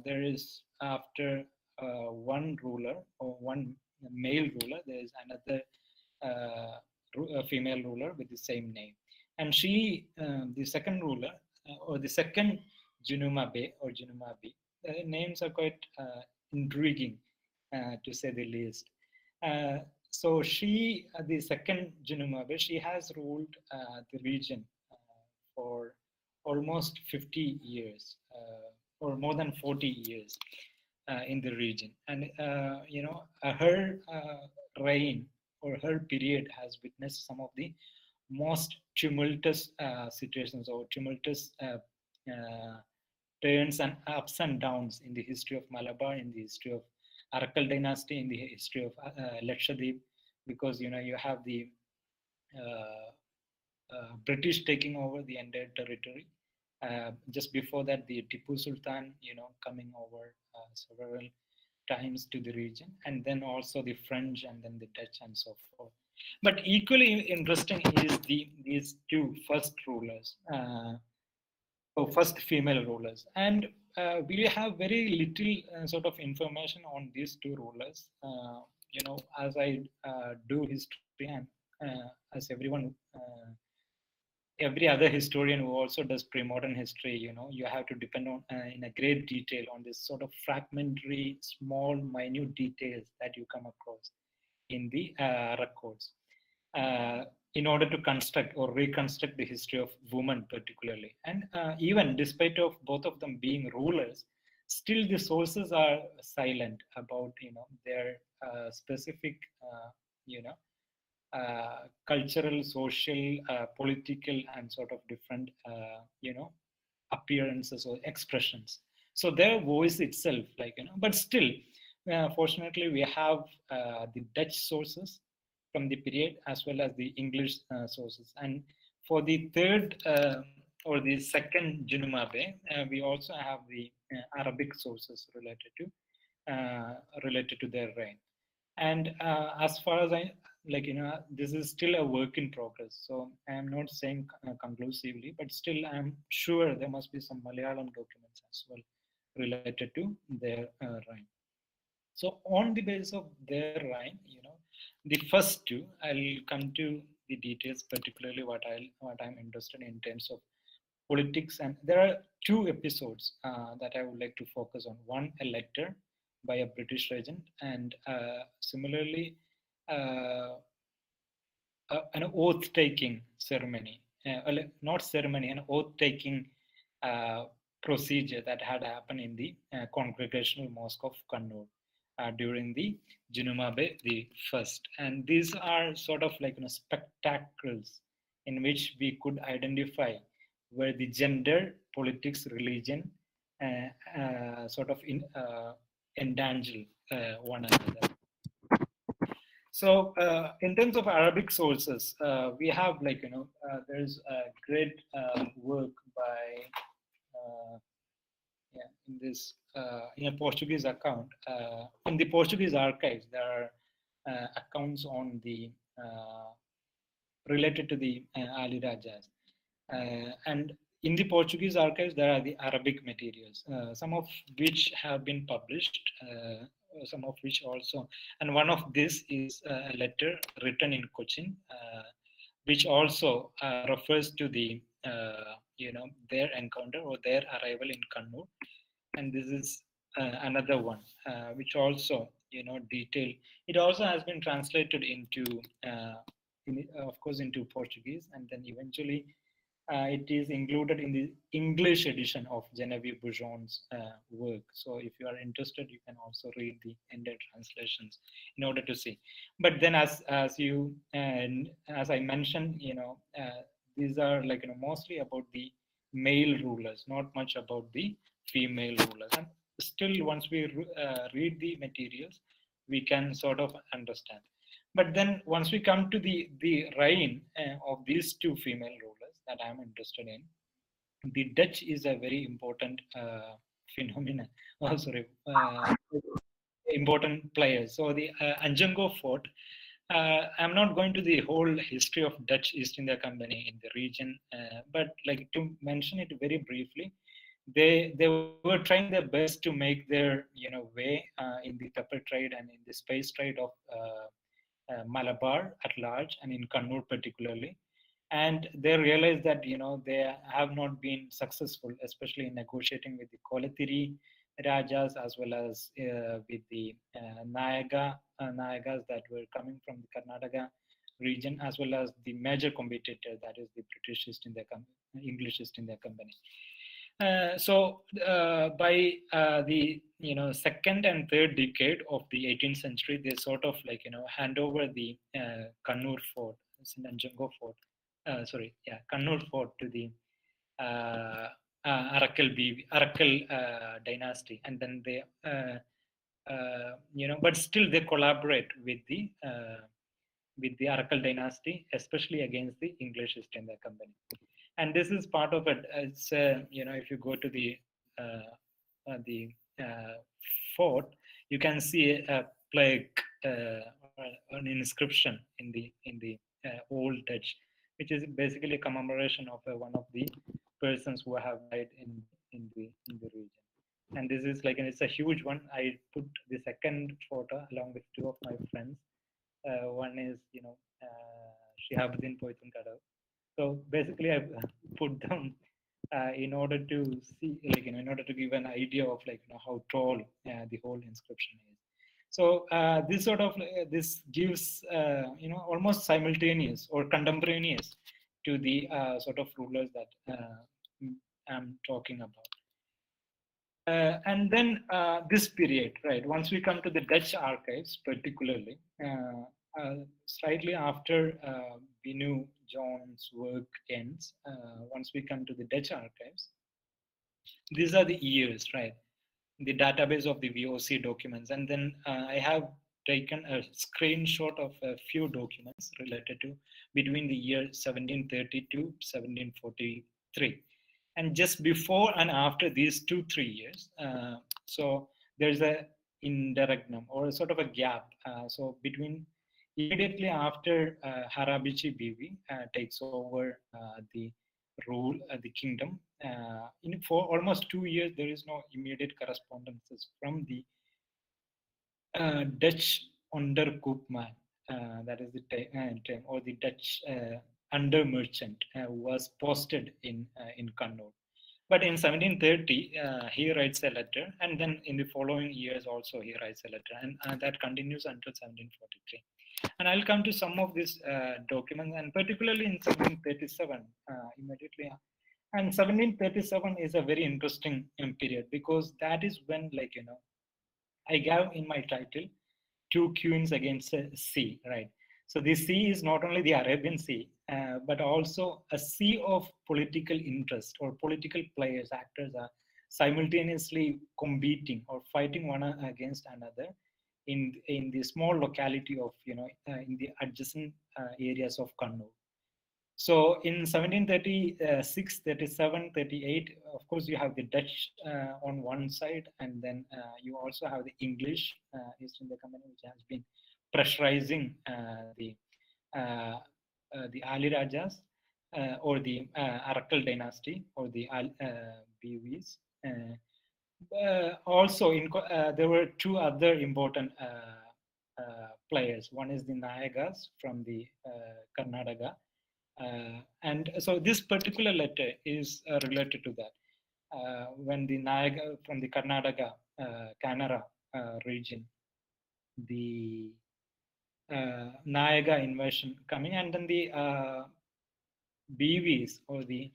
there is after one ruler or one male ruler, there is another female ruler with the same name. And she, the second ruler or the second Junumabe or Junumabi, the names are quite intriguing to say the least. So she, the second Junumabe, she has ruled the region for almost 50 years or more than 40 years in the region. And, her reign or her period has witnessed some of the most tumultuous situations or tumultuous turns and ups and downs in the history of Malabar, in the history of Arakal dynasty, in the history of Lakshadweep, because you have the British taking over the entire territory. Just before that, the Tipu Sultan, coming over several times to the region, and then also the French and then the Dutch and so forth. But equally interesting is these two first rulers, or first female rulers, and we have very little sort of information on these two rulers. As I do history and as everyone. Every other historian who also does pre-modern history, you have to depend on in a great detail on this sort of fragmentary, small, minute details that you come across in the records in order to construct or reconstruct the history of women particularly. And even despite of both of them being rulers, still the sources are silent about, their specific, cultural, social, political, and sort of different, appearances or expressions. So their voice itself, but still, fortunately, we have the Dutch sources from the period as well as the English sources. And for the third or the second Junumabe, we also have the Arabic sources related to their reign. And as far as this is still a work in progress. So I am not saying conclusively, but still I'm sure there must be some Malayalam documents as well related to their reign. So on the basis of their reign, the first two, I'll come to the details, particularly what I'm interested in terms of politics. And there are two episodes that I would like to focus on. One, a letter by a British regent, and similarly, an oath-taking ceremony, not ceremony, an oath-taking procedure that had happened in the Congregational Mosque of Kannur during the Junumabe the First. And these are sort of spectacles in which we could identify where the gender, politics, religion sort of entangle one another. So in terms of Arabic sources, we have there's a great work by in this in a Portuguese account. In the Portuguese archives, there are accounts on the related to the Ali Rajas, and in the Portuguese archives, there are the Arabic materials, some of which have been published, some of which also, and one of this is a letter written in Cochin, which also refers to the their encounter or their arrival in Kannur, and this is another one which also detail. It also has been translated into, of course, into Portuguese, and then eventually. It is included in the English edition of Genevieve Bujon's work. So if you are interested, you can also read the entire translations in order to see. But then as I mentioned, these are mostly about the male rulers, not much about the female rulers. And still, once we read the materials, we can sort of understand. But then once we come to the reign of these two female rulers that I'm interested in, the Dutch is a very important phenomenon. Oh, sorry, important players. So the Anjango fort. I'm not going to the whole history of Dutch East India Company in the region, but like to mention it very briefly, they were trying their best to make their way in the pepper trade and in the spice trade of Malabar at large and in Kannur particularly. And they realized that they have not been successful, especially in negotiating with the Kolatiri Rajas as well as with the Nayagas that were coming from the Karnataka region, as well as the major competitor, that is the British East India English East India Company. So by the second and third decade of the 18th century, they sort of hand over the Kannur fort, Nanjango fort, Kannur fort to the Arakkal dynasty, and then they but still they collaborate with the Arakkal dynasty, especially against the English East India Company. And this is part of it. It's if you go to the fort, you can see a plaque, an inscription in the old Dutch, which is basically a commemoration of one of the persons who have died in the region. And this is it's a huge one. I put the second photo along with two of my friends. One is Shihabuddin Poitun Kadau. So basically, I put them in order to see, in order to give an idea of how tall the whole inscription is. So this sort of this gives almost simultaneous or contemporaneous to the sort of rulers that I'm talking about. And then this period, right? Once we come to the Dutch archives, particularly, slightly after Binu John's work ends, once we come to the Dutch archives, these are the years, right? The database of the VOC documents. And then I have taken a screenshot of a few documents related to between the year 1730 to 1743. And just before and after these 2-3 years, so there's a interregnum or a sort of a gap. So between immediately after Harabichi Bibi takes over the rule, the kingdom, for almost 2 years, there is no immediate correspondences from the Dutch underkoopman, that is the term, or the Dutch under merchant who was posted in Kannur. But in 1730, he writes a letter, and then in the following years also he writes a letter, and that continues until 1743. And I'll come to some of these documents, and particularly in 1737, immediately. And 1737 is a very interesting period, because that is when, I gave in my title, two queens against a sea, right? So the sea is not only the Arabian Sea, but also a sea of political interest, or political players, actors are simultaneously competing or fighting one against another in the small locality of, in the adjacent areas of Kannur. So in 1736, 37, 38, of course, you have the Dutch on one side, and then you also have the English East India Company, which has been pressurizing the Ali Rajas or the Arakkal dynasty or the Biwis. Also, there were two other important players. One is the Nayagas from the Karnataka. And so this particular letter is related to that. When the Nayaga from the Karnataka, Kannara region, the Nayaga invasion coming, and then the BVs or the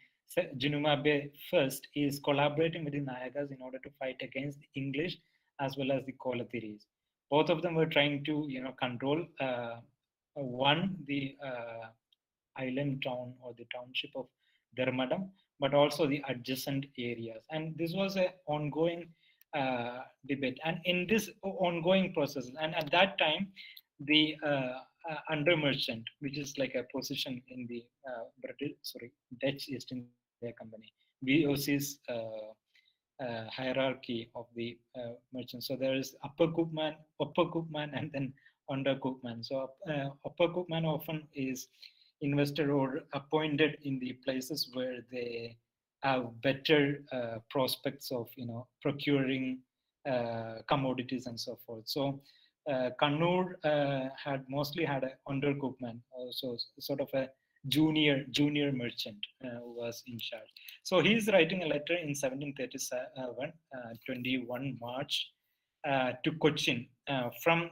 Jinumabe first is collaborating with the Nayagas in order to fight against the English as well as the Kolatiris. Both of them were trying to, control the island town or the township of Dharmadam, but also the adjacent areas. And this was an ongoing debate. And in this ongoing process, and at that time, the under merchant, which is like a position in the Dutch East India Company, VOC's hierarchy of the merchants. So there is upper cookman, and then under cookman. So upper cookman often is invested or appointed in the places where they have better prospects of procuring commodities and so forth. So Kannur had mostly had an under cookman, so sort of a junior merchant who was in charge. So he's writing a letter in 1737, 21 March, to Cochin from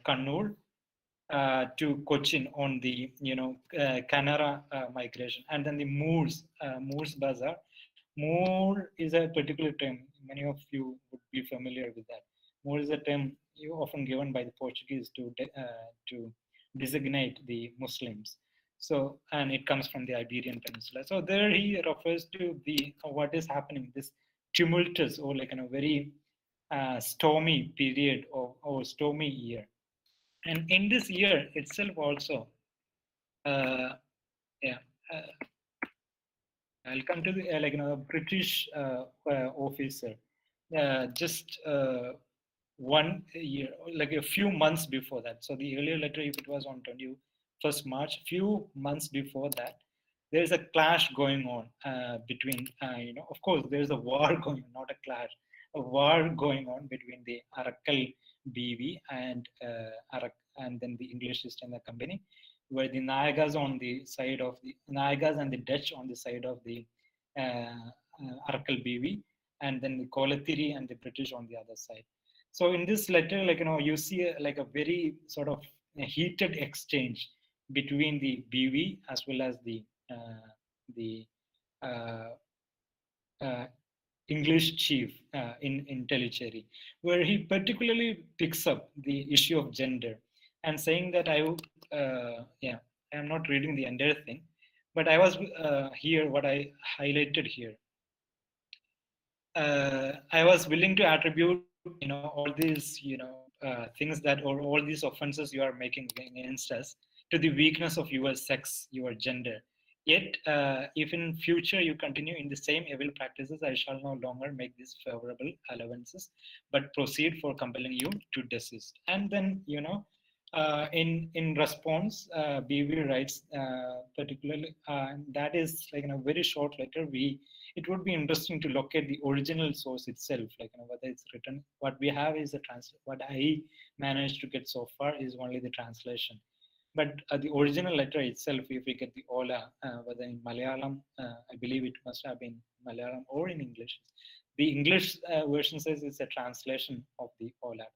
Kannur to Cochin on the Canara migration, and then the Moors Bazaar. Moor is a particular term. Many of you would be familiar with that. Moor is a term often given by the Portuguese to designate the Muslims. So, and it comes from the Iberian Peninsula. So there he refers to the what is happening, this tumultuous or like a very stormy period or stormy year. And in this year itself also, I'll come to the British officer just 1 year, like a few months before that. So the earlier letter, if it was on 21st March, few months before that, there's a clash going on between, of course, there's a war going on, not a clash, a war going on between the Arakkal BV and then the English East India Company, where the Nayagas on the side of the Nayagas and the Dutch on the side of the Arakkal BV, and then the Kolathiri and the British on the other side. So in this letter, you see a very sort of heated exchange between the BV as well as the English chief in Tellicherry, where he particularly picks up the issue of gender and saying that I'm not reading the entire thing, but I was here, what I highlighted here. I was willing to attribute, all these, things that, or all these offenses you are making against us, to the weakness of your sex, your gender. Yet, if in future you continue in the same evil practices, I shall no longer make these favorable allowances, but proceed for compelling you to desist. And then, in response, BV writes particularly, that is like in a very short letter. It would be interesting to locate the original source itself, whether it's written. What we have is what I managed to get so far is only the translation. But the original letter itself, if we get the Ola, whether in Malayalam, I believe it must have been Malayalam or in English. The English version says it's a translation of the Ola.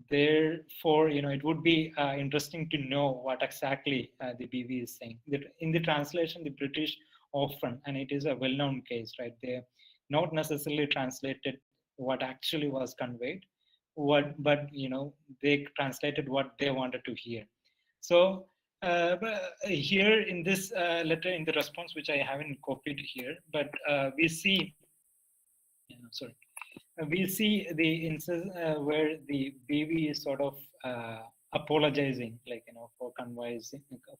Therefore, it would be interesting to know what exactly the BV is saying. In the translation, the British often, and it is a well-known case, right? They not necessarily translated what actually was conveyed, but they translated what they wanted to hear. So here in this letter, in the response, which I haven't copied here, but we see, we see the instance where the BV is sort of apologizing, for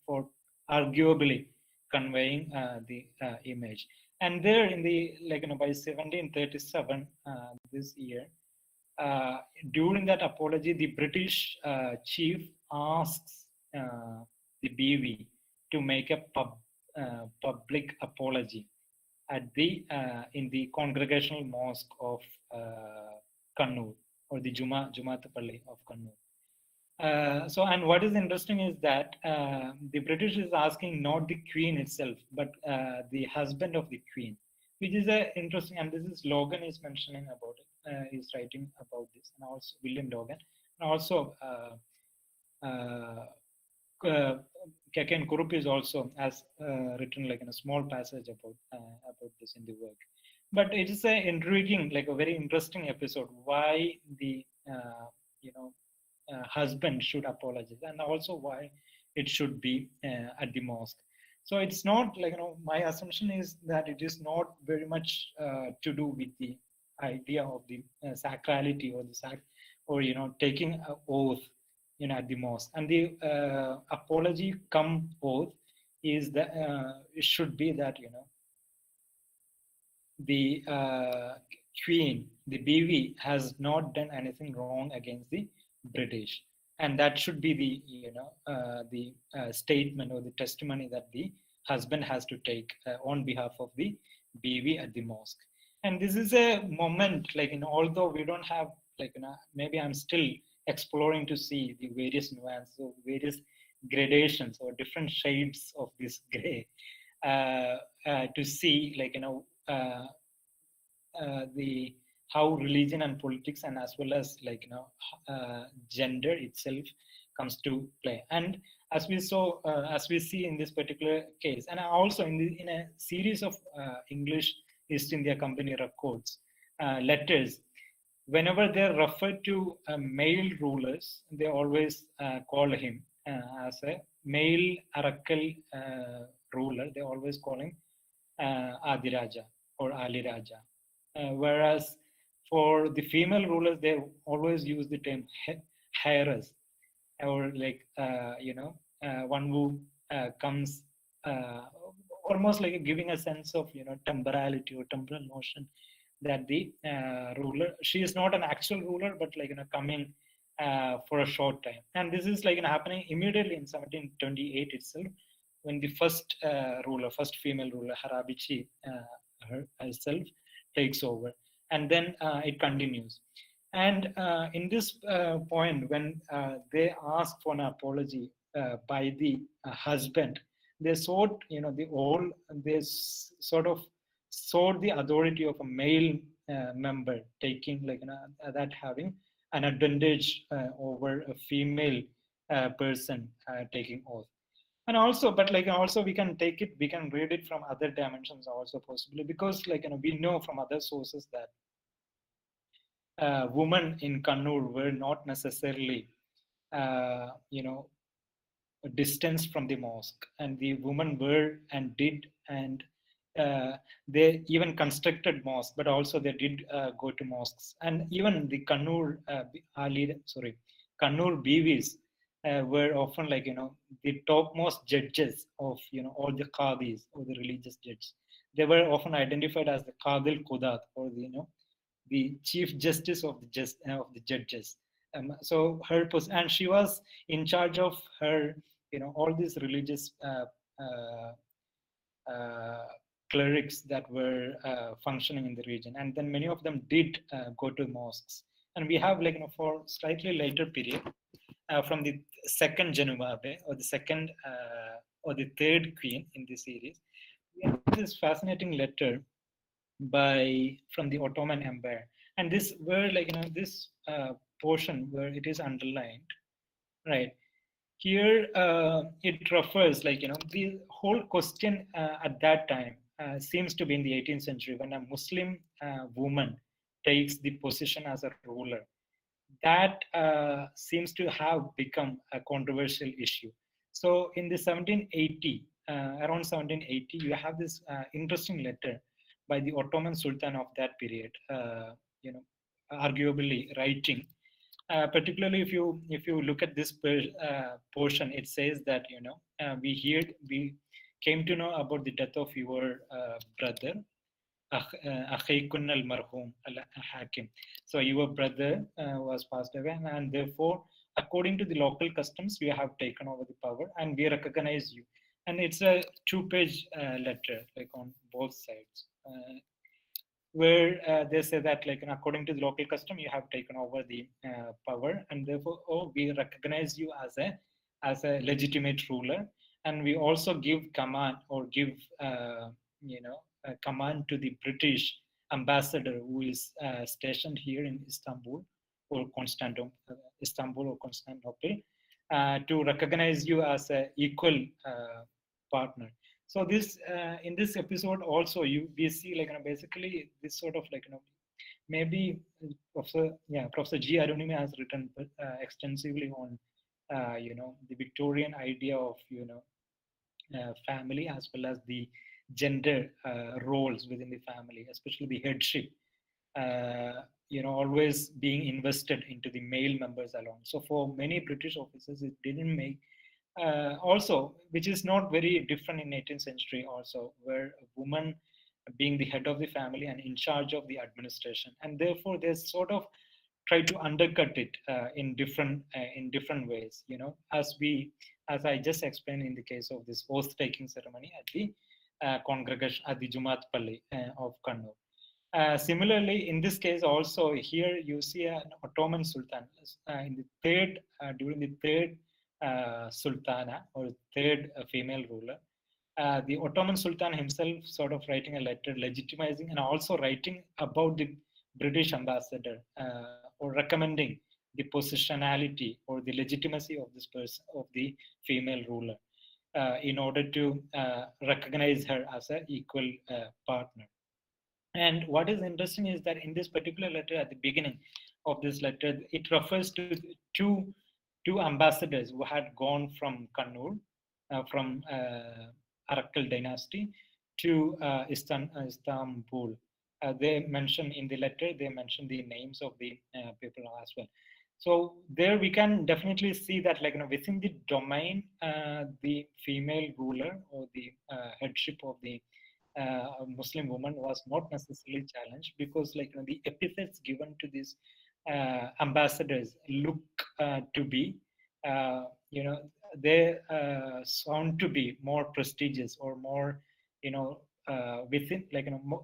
for arguably conveying the image. And there in the, by 1737, this year, during that apology, the British chief asks the BV to make a public apology at the in the congregational mosque of Kannur, or the Jumat Palli of Kannur. So, and what is interesting is that the British is asking not the Queen itself, but the husband of the Queen, which is interesting. And this is Logan is mentioning about it. He's writing about this, and also William Logan, and also Keken Kurup is also has written in a small passage about this in the work. But it is a intriguing, a very interesting episode. Why the husband should apologize, and also why it should be at the mosque. So it's not like, my assumption is that it is not very much to do with the idea of the sacrality or taking an oath, at the mosque. And the apology come oath is that it should be that, the queen, the BV, has not done anything wrong against the British, and that should be the statement or the testimony that the husband has to take on behalf of the BV at the mosque. And this is a moment, although we don't have, maybe I'm still exploring to see the various nuances or various gradations or different shades of this gray, to see, the how religion and politics, and as well as gender itself comes to play. And as we see in this particular case, and also in a series of English East India Company records, letters, whenever they refer to male rulers, they always call him as a male Arakkal ruler. They always call him Adiraja or Ali Raja. Whereas for the female rulers, they always use the term Heiress, or one who comes almost like giving a sense of temporality or temporal notion, that the ruler, she is not an actual ruler, but coming for a short time. And this is happening immediately in 1728 itself, when the first female ruler, Harabichi herself, takes over, and then it continues. And in this point, when they ask for an apology by the husband, they sought, they sort of sought the authority of a male member, taking that having an advantage over a female person taking oath. And also, but also we can take it, we can read it from other dimensions also possibly, because we know from other sources that women in Kannur were not necessarily distanced from the mosque, and the women were and did, and they even constructed mosques, but also they did go to mosques. And even the Kannur BVs were often the topmost judges of all the qadis or the religious judges. They were often identified as the Qadil Qudat, or the chief justice of the judges. So her and she was in charge of her all these religious clerics that were functioning in the region, and then many of them did go to mosques. And we have for slightly later period, from the second Januabe, or the second or the third queen in this series, we have this fascinating letter from the Ottoman Empire. And this where this portion where it is underlined, right here, it refers the whole question at that time seems to be in the 18th century, when a Muslim woman takes the position as a ruler. That seems to have become a controversial issue. So in the 1780, around 1780, you have this interesting letter by the Ottoman Sultan of that period, arguably writing. Particularly if you look at this portion, it says that we came to know about the death of your brother, Akhikun al-Marhum al-Hakim. So your brother was passed away, and therefore, according to the local customs, we have taken over the power, and we recognize you. And it's a 2-page letter, on both sides, where they say that, according to the local custom, you have taken over the power, and therefore, we recognize you as a legitimate ruler, and we also give command, or give a command to the British ambassador who is stationed here in Istanbul or Constantinople, to recognize you as an equal partner. So this in this episode also we see basically this sort of maybe Professor G. Arunime has written extensively on the Victorian idea of family, as well as the gender roles within the family, especially the headship. Always being invested into the male members alone. So for many British officers, it didn't make also, which is not very different in 18th century also, where a woman being the head of the family and in charge of the administration, and therefore they sort of try to undercut it in different ways. As I just explained in the case of this oath taking ceremony at the congregation at the Jumat Palli of Kannur. Similarly, in this case also, here you see an Ottoman Sultan during the third Sultana, or third female ruler. The Ottoman Sultan himself sort of writing a letter legitimizing and also writing about the British ambassador or recommending the positionality or the legitimacy of this person, of the female ruler, in order to recognize her as an equal partner. And what is interesting is that in this particular letter, at the beginning of this letter, it refers to two ambassadors who had gone from Kannur, from Arakkal dynasty, to Istanbul. They mention in the letter, they mention the names of the people as well. So there we can definitely see that, within the domain, the female ruler or the headship of the Muslim woman was not necessarily challenged, because the epithets given to these ambassadors look to be they sound to be more prestigious or more within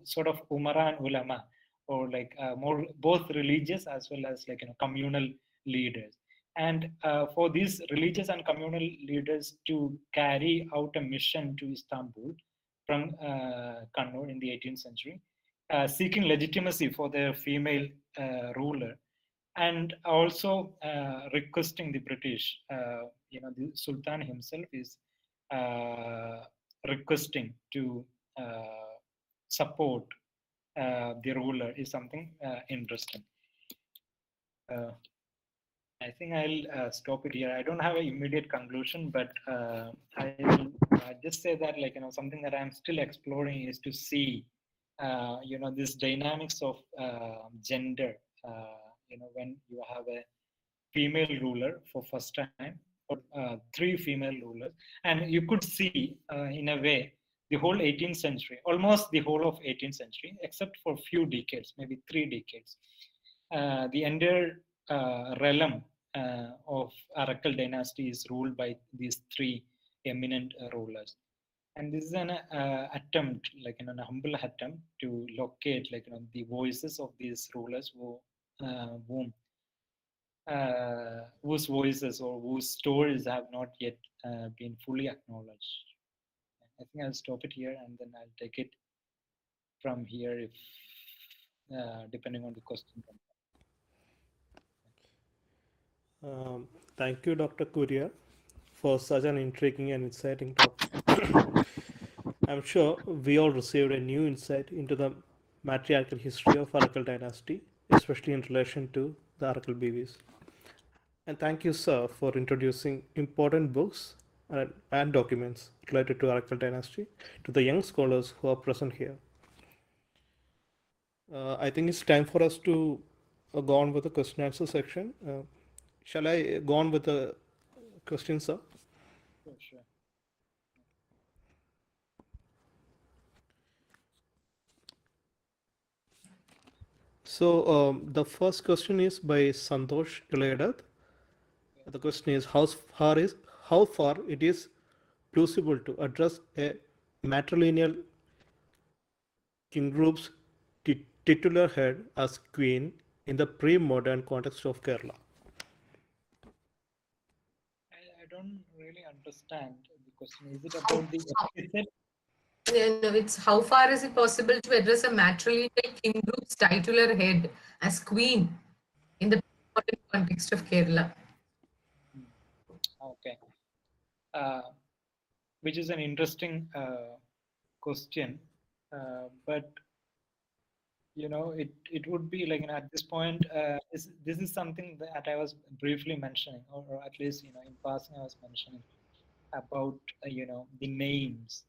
sort of umara and ulama, or more both religious as well as communal leaders. And for these religious and communal leaders to carry out a mission to Istanbul from Kannur in the 18th century, seeking legitimacy for their female ruler, and also requesting the British, the Sultan himself is requesting to support the ruler, is something interesting. I think I'll stop it here. I don't have an immediate conclusion, but I'll just say that something that I'm still exploring is to see this dynamics of gender. When you have a female ruler for first time, or three female rulers, and you could see in a way the whole 18th century, almost the whole of 18th century, except for few decades, maybe 3 decades, the entire realm of Arakkal dynasty is ruled by these 3 eminent rulers. And this is an attempt, an humble attempt to locate the voices of these rulers whose voices or whose stories have not yet been fully acknowledged. I think I'll stop it here, and then I'll take it from here, if depending on the question. Thank you, Dr. Kooria, for such an intriguing and exciting talk. I'm sure we all received a new insight into the matriarchal history of Arakkal dynasty, especially in relation to the Arakkal Bivis. And thank you, sir, for introducing important books and documents related to Arakkal dynasty to the young scholars who are present here. I think it's time for us to go on with the question answer section. Shall I go on with the questions, sir? Sure. So the first question is by Santosh Ilayadath. The question is how far it is plausible to address a matrilineal king group's titular head as queen in the pre-modern context of Kerala. I don't really understand the question. Is it about the epithet? No, it's how far is it possible to address a matrilineal king group's titular head as queen in the modern context of Kerala? Okay. Which is an interesting question. But it would be like, at this point, this is something that I was briefly mentioning, or at least, in passing I was mentioning about, the names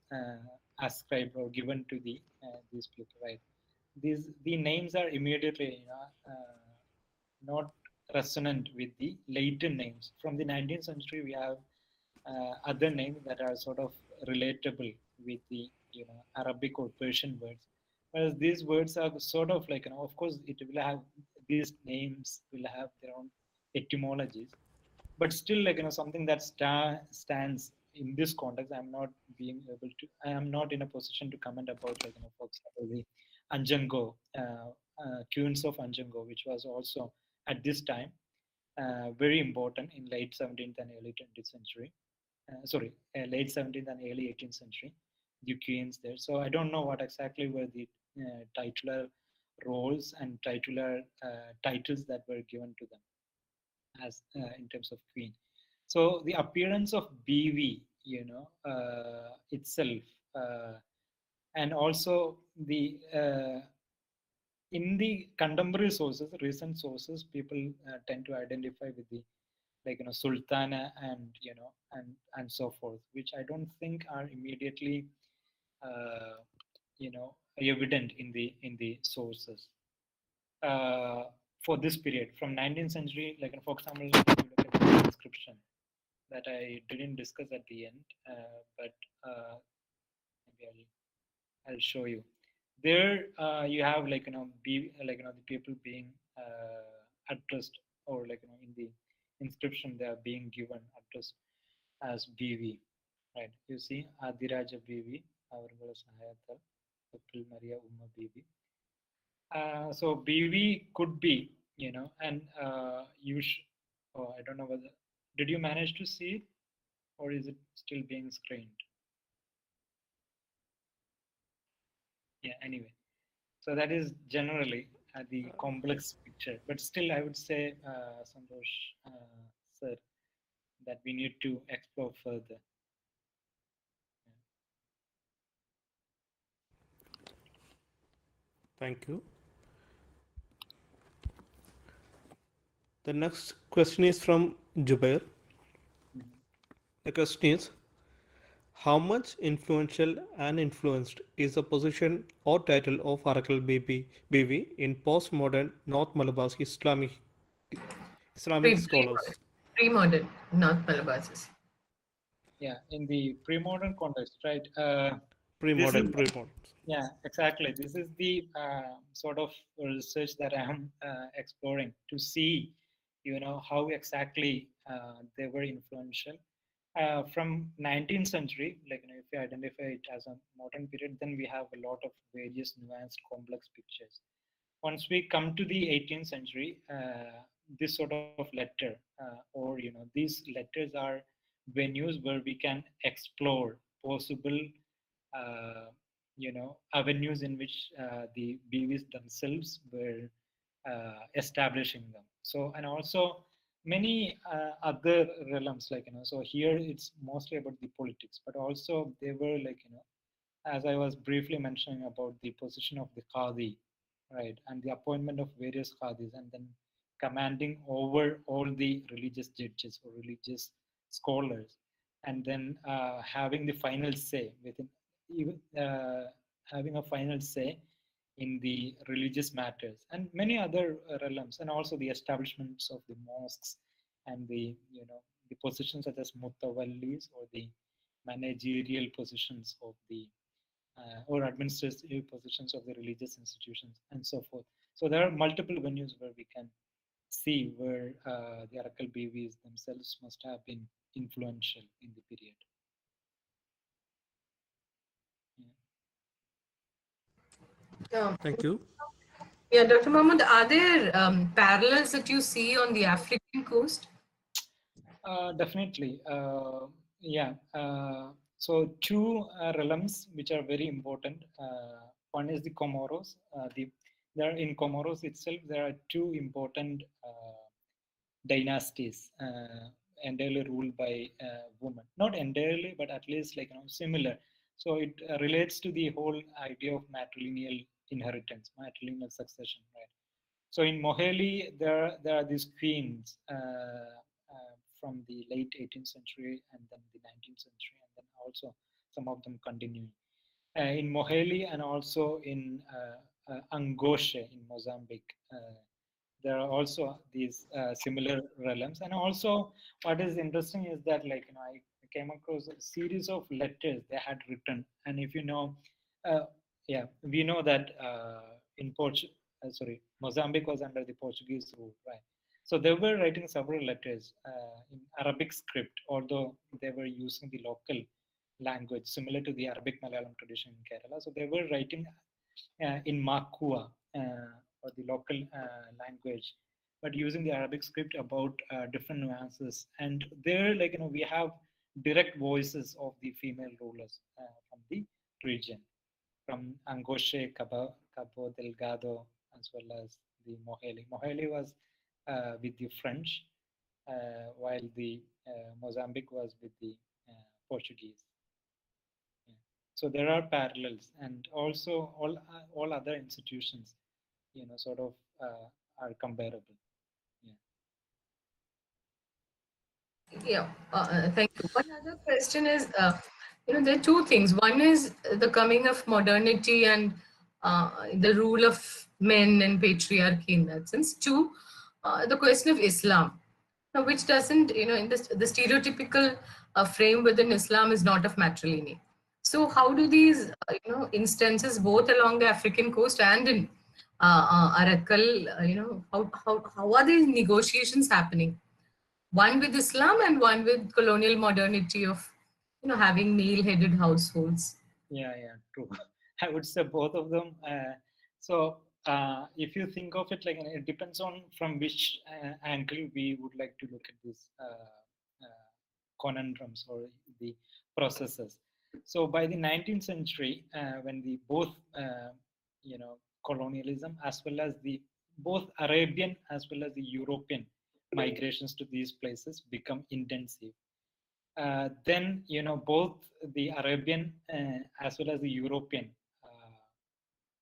ascribed or given to these people, right? The names are immediately, not resonant with the later names. From the 19th century, we have other names that are sort of relatable with the, Arabic or Persian words. Whereas these words are sort of like, of course, it will have, these names will have their own etymologies, but still, like, something that stands in this context. I am not in a position to comment about, like, for example, the Anjango, Queens of Anjango, which was also at this time very important in late 17th and early 20th century. Late 17th and early 18th century, the queens there. So I don't know what exactly were the titular roles and titular titles that were given to them as in terms of queen. So the appearance of BV, itself, and also the in the contemporary sources, recent sources, people tend to identify with the, like, sultana and, and so forth, which I don't think are immediately evident in the sources for this period from 19th century. Like, for example, if you look at the inscription that I didn't discuss at the end, but maybe I'll show you. There you have, like, the people being addressed, or, like, in the inscription they are being given addressed as BV, right? You see, Adiraja BV, Avargala Sahayata, Uppil Maria Umma BV. So BV could be, and oh, I don't know whether, did you manage to see it, or is it still being screened? Yeah, anyway. So that is generally the complex picture, but still I would say, Santosh, sir, that we need to explore further. Thank you. The next question is from Jubair. The question is, how much influential and influenced is the position or title of Arakal BV in postmodern North Malabar's Islamic scholars? Pre-modern, not Malabasis. Yeah, in the pre-modern context, right? Pre-modern. Yeah, exactly. This is the sort of research that I am exploring to see, how exactly they were influential. From 19th century, like, if you identify it as a modern period, then we have a lot of various nuanced, complex pictures. Once we come to the 18th century, this sort of letter, or, these letters are venues where we can explore possible avenues in which the BVs themselves were establishing them. So, and also many other realms, like, so here it's mostly about the politics, but also they were, like, as I was briefly mentioning about the position of the Qadi, right, and the appointment of various Qadis, and then commanding over all the religious judges or religious scholars, and then having the final say within, even having a final say in the religious matters, and many other realms, and also the establishments of the mosques, and the, the positions such as mutawallis, or the managerial positions of the or administrative positions of the religious institutions, and so forth. So there are multiple venues where we can see where the Arakal BVs themselves must have been influential in the period. Thank you. Yeah, Dr. Mahmood, are there parallels that you see on the African coast? Definitely. Yeah. So two realms which are very important. One is the Comoros. There in Comoros itself, there are two important dynasties entirely ruled by women. Not entirely, but at least, like, similar. So it relates to the whole idea of matrilineal inheritance, matrilineal succession, right? So in Moheli, there are these queens from the late 18th century and then the 19th century, and then also some of them continuing. In Moheli and also in Angoshe in Mozambique, there are also these similar realms. And also what is interesting is that, like, I came across a series of letters they had written. And if you know, yeah, we know that in Mozambique was under the Portuguese rule, right? So they were writing several letters in Arabic script, although they were using the local language similar to the Arabic Malayalam tradition in Kerala. So they were writing in Makua, or the local language, but using the Arabic script about different nuances. And there, like, we have direct voices of the female rulers from the region, from Angoshe, Cabo Delgado, as well as the Moheli. Moheli was with the French, while the Mozambique was with the Portuguese. Yeah. So there are parallels, and also all other institutions, sort of are comparable. Yeah, thank you. One other question is, there are two things. One is the coming of modernity and the rule of men and patriarchy in that sense. Two, the question of Islam, now, which doesn't, in the stereotypical frame within Islam is not of matrilineal. So how do these, instances both along the African coast and in Arakkal, how are these negotiations happening? One with Islam and one with colonial modernity of, having male-headed households. Yeah, true. I would say both of them. So if you think of it, like, it depends on from which angle we would like to look at these conundrums or the processes. So by the 19th century, when the both colonialism as well as the both Arabian as well as the European migrations to these places become intensive, then both the Arabian as well as the European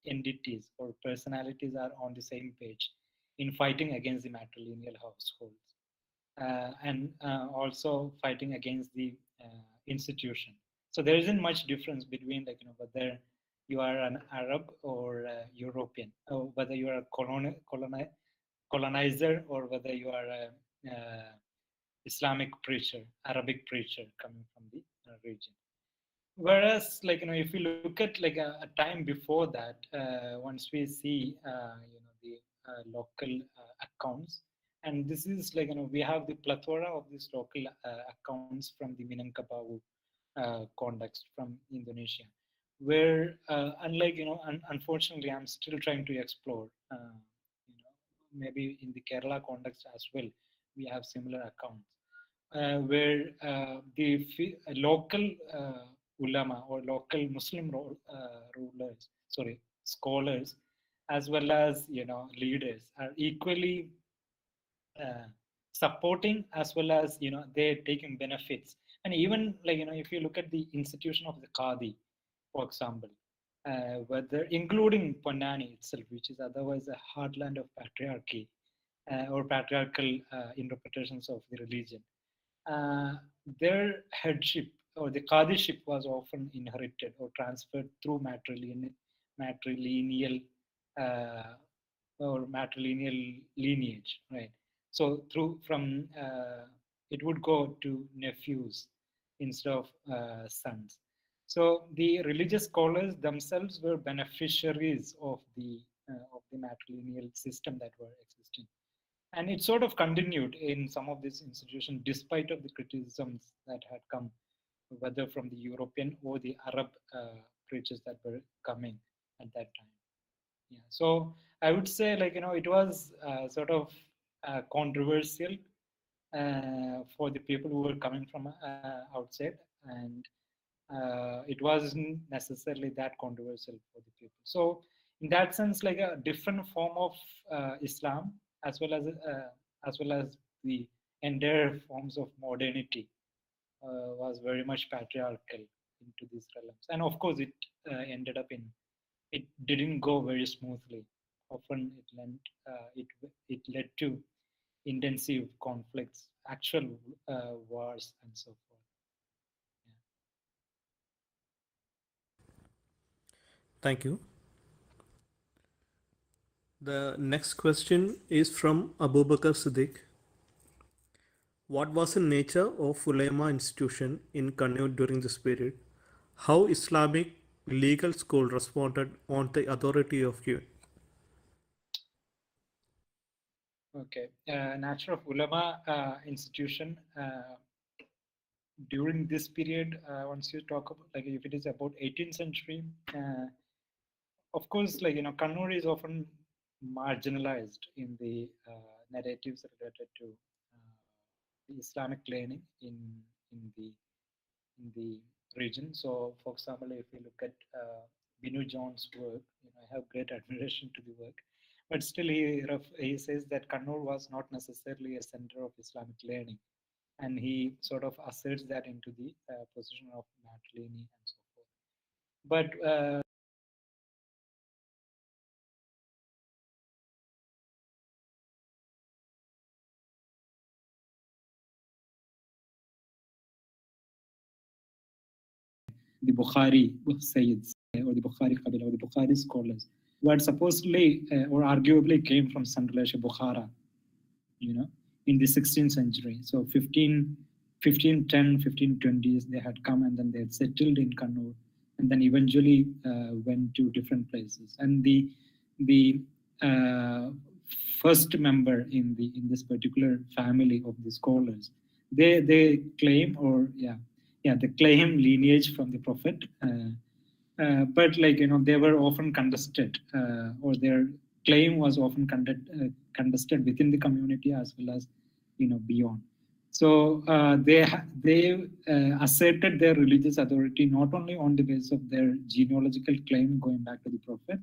entities or personalities are on the same page in fighting against the matrilineal households, and also fighting against the institution. So there isn't much difference between, like, whether you are an Arab or European, or whether you are a colonizer or whether you are a Islamic preacher, Arabic preacher coming from the region. Whereas, like, if you look at like a time before that, once we see, the local accounts, and this is like, we have the plethora of these local accounts from the Minangkabau context from Indonesia, where unlike, unfortunately, I'm still trying to explore, maybe in the Kerala context as well, we have similar accounts where the local ulama or local Muslim scholars, as well as leaders, are equally supporting, as well as they're taking benefits. And even, like, if you look at the institution of the Qadi, for example, whether including Ponnani itself, which is otherwise a heartland of patriarchy or patriarchal interpretations of the religion, their headship or the Qadiship was often inherited or transferred through matrilineal or matrilineal lineage, right? So from it would go to nephews instead of sons. So the religious scholars themselves were beneficiaries of the matrilineal system that were existing. And it sort of continued in some of these institutions, despite of the criticisms that had come, whether from the European or the Arab preachers that were coming at that time. Yeah. So I would say, like, it was sort of controversial for the people who were coming from outside, and it wasn't necessarily that controversial for the people. So in that sense, like, a different form of Islam, as well as the entire forms of modernity, was very much patriarchal into these realms. And of course, it ended up in it didn't go very smoothly. Often it led to intensive conflicts, actual wars, and so forth. Thank you. The next question is from Abubakar Siddiq. What was the nature of ulema institution in Kannur during this period? How Islamic legal school responded on the authority of you? Okay, nature of ulama institution during this period. Once you talk about, like, if it is about 18th century, of course, like, Kannur is often marginalized in the narratives related to the Islamic learning in the region. So, for example, if you look at Binu John's work, I have great admiration to the work, but still he says that Kannur was not necessarily a center of Islamic learning, and he sort of asserts that into the position of Matlini and so forth. But the Bukhari Sayyids or the Bukhari Qabila or the Bukhari scholars, who supposedly or arguably came from Central Asia, Bukhara, in the 16th century. So 1510, 1520s, they had come and then they had settled in Kannur, and then eventually went to different places. And the first member in this particular family of the scholars, they claim, or they claim lineage from the Prophet, but they were often contested, or their claim was often contested within the community as well as beyond. So they asserted their religious authority not only on the basis of their genealogical claim going back to the Prophet,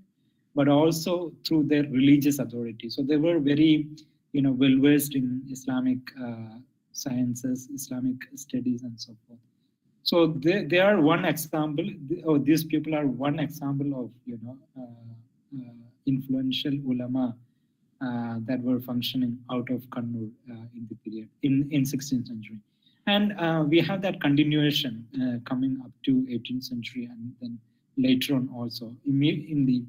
but also through their religious authority. So they were very well versed in Islamic sciences, Islamic studies, and so forth. So they are one example, or these people are one example of influential ulama that were functioning out of Kannur in the period in 16th century, and we have that continuation coming up to 18th century, and then later on also in the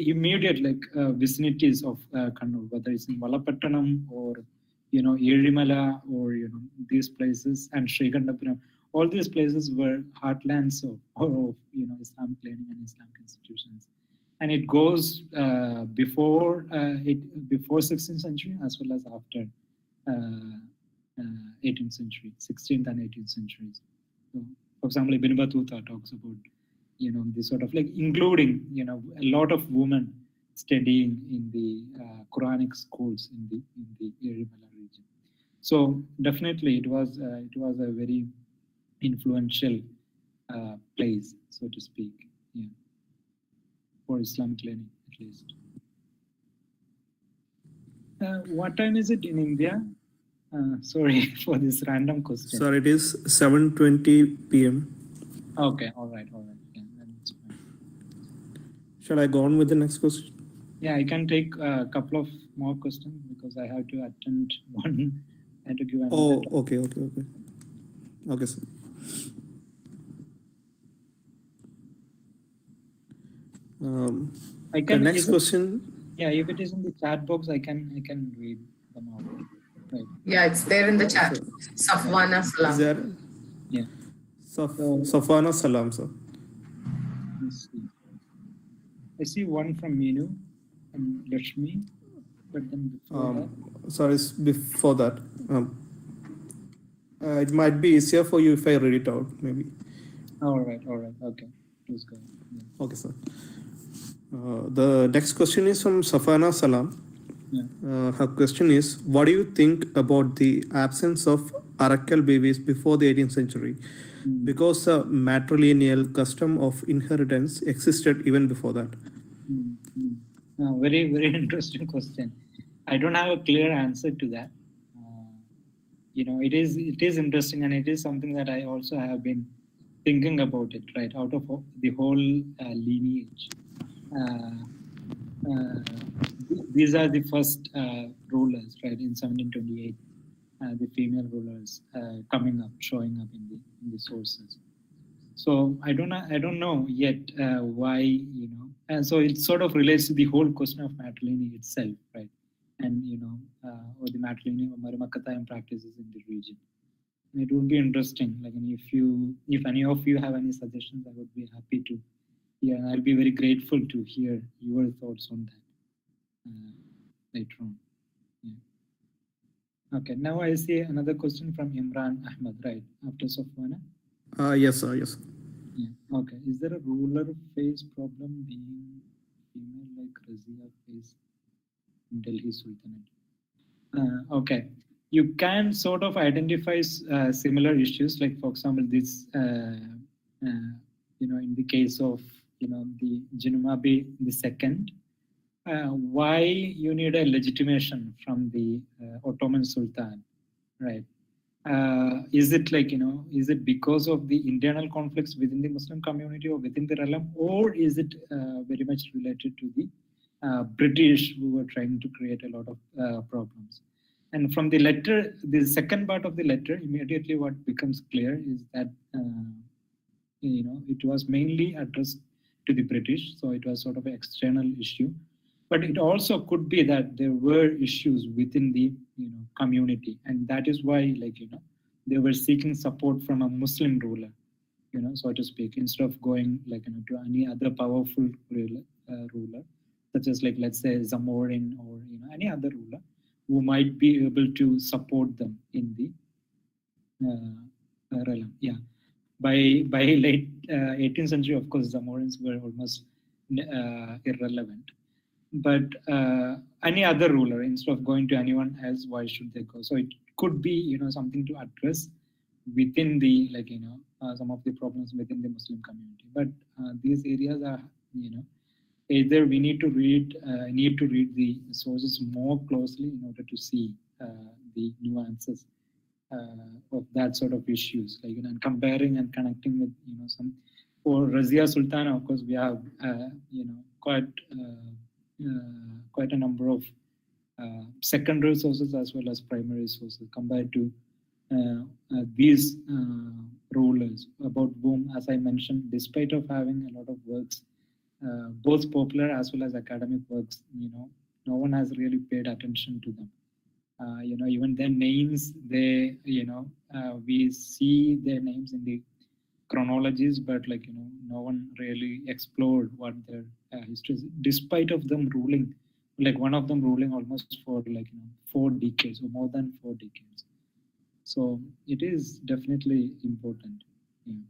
immediate vicinities of Kannur, whether it's in Valapattanam or Erimala or these places, and Srikandapuram. All these places were heartlands of Islamic learning and Islamic institutions, and it goes before 16th century as well as after 18th century, 16th and 18th centuries. So, for example, Ibn Battuta talks about this sort of including a lot of women studying in the Quranic schools in the Erimala region. So definitely it was a very influential place, so to speak, for Islamic learning at least. What time is it in India? Sorry for this random question. Sir, it is 7:20 p.m. Okay, all right. Yeah, that's fine. Shall I go on with the next question? Yeah, I can take a couple of more questions because I have to attend one. I have to give another. Oh, okay. Okay, sir. The next question. Yeah, if it is in the chat box, I can read them out. Right. Yeah, it's there in the chat. Safwana Salam. Is there? Yeah. Safwana Salam, sir. Let's see. I see one from Meenu and Lakshmi, but then before that. Sorry, before that. It might be easier for you if I read it out, maybe. All right. Okay, please go. Yeah. Okay, sir. The next question is from Safana Salam. Yeah. Her question is, what do you think about the absence of Arakkal babies before the 18th century? Because a matrilineal custom of inheritance existed even before that. Very, very interesting question. I don't have a clear answer to that. It is interesting, and it is something that I also have been thinking about it, right, out of the whole lineage. these are the first rulers, right? In 1728, the female rulers showing up in the sources. So I don't know yet why, and so it sort of relates to the whole question of matrilineal itself, right? And or the matrilineal or Marumakatayam practices in the region. And it would be interesting. Like, if any of you have any suggestions, I would be happy to hear. And I'll be very grateful to hear your thoughts on that later on. Yeah. Okay. Now I see another question from Imran Ahmad, right after Sofwana. Yes, sir. Yes. Yeah. Okay. Is there a ruler face problem being female like Razia face in Delhi Sultanate? Okay. You can sort of identify similar issues, like for example, this, in the case of, the Jinumabi II, why you need a legitimation from the Ottoman Sultan, right? Is it like, is it because of the internal conflicts within the Muslim community or within the realm, or is it very much related to the British who were trying to create a lot of problems? And from the letter, the second part of the letter, immediately what becomes clear is that, it was mainly addressed to the British, so it was sort of an external issue. But it also could be that there were issues within the community, and that is why, like, they were seeking support from a Muslim ruler, so to speak, instead of going like to any other powerful ruler, such as, like, let's say Zamorin or any other ruler who might be able to support them in the realm. Yeah, by late 18th century, of course, Zamorins were almost irrelevant. But any other ruler, instead of going to anyone else, why should they go? So it could be, something to address within the, like, some of the problems within the Muslim community. But these areas are, either we need to read the sources more closely in order to see the nuances of that sort of issues, like, and comparing and connecting with, some. For Razia Sultana, of course, we have, quite a number of secondary sources as well as primary sources compared to these rulers, about whom, as I mentioned, despite of having a lot of works, both popular as well as academic works, no one has really paid attention to them. Even their names, they, we see their names in the chronologies, but, like, no one really explored what their history is, despite of them ruling, like one of them ruling almost for, like, 4 decades or more than 4 decades. So it is definitely important. Yeah.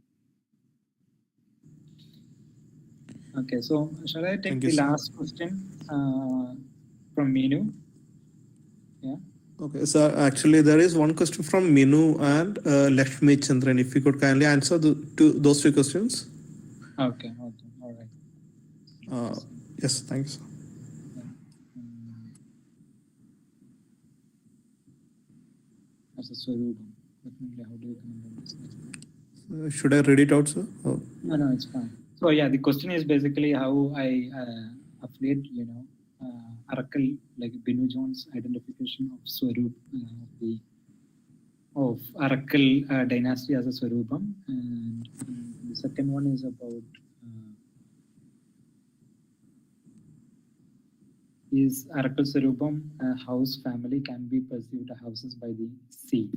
Okay, so shall I take the last question from Minu? Yeah. Okay, so actually there is one question from Minu and Lakshmi Chandran. If you could kindly answer those 2 questions. Okay, all right. Yes, thanks. As a Swarubam, definitely, how do you comment on this? Should I read it out, sir? Oh. No, it's fine. So yeah, the question is basically how I affiliate, Arakal, like Binu Jones' identification of Swarup, of Arakal dynasty as a Swarubam, and the second one is about is Arakal Swarubam house family can be perceived as houses by the sea.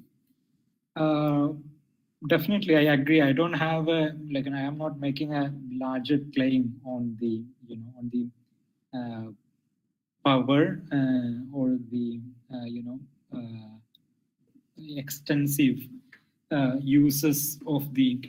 Definitely, I agree. I don't have I am not making a larger claim on the, on the power or the, extensive uses of the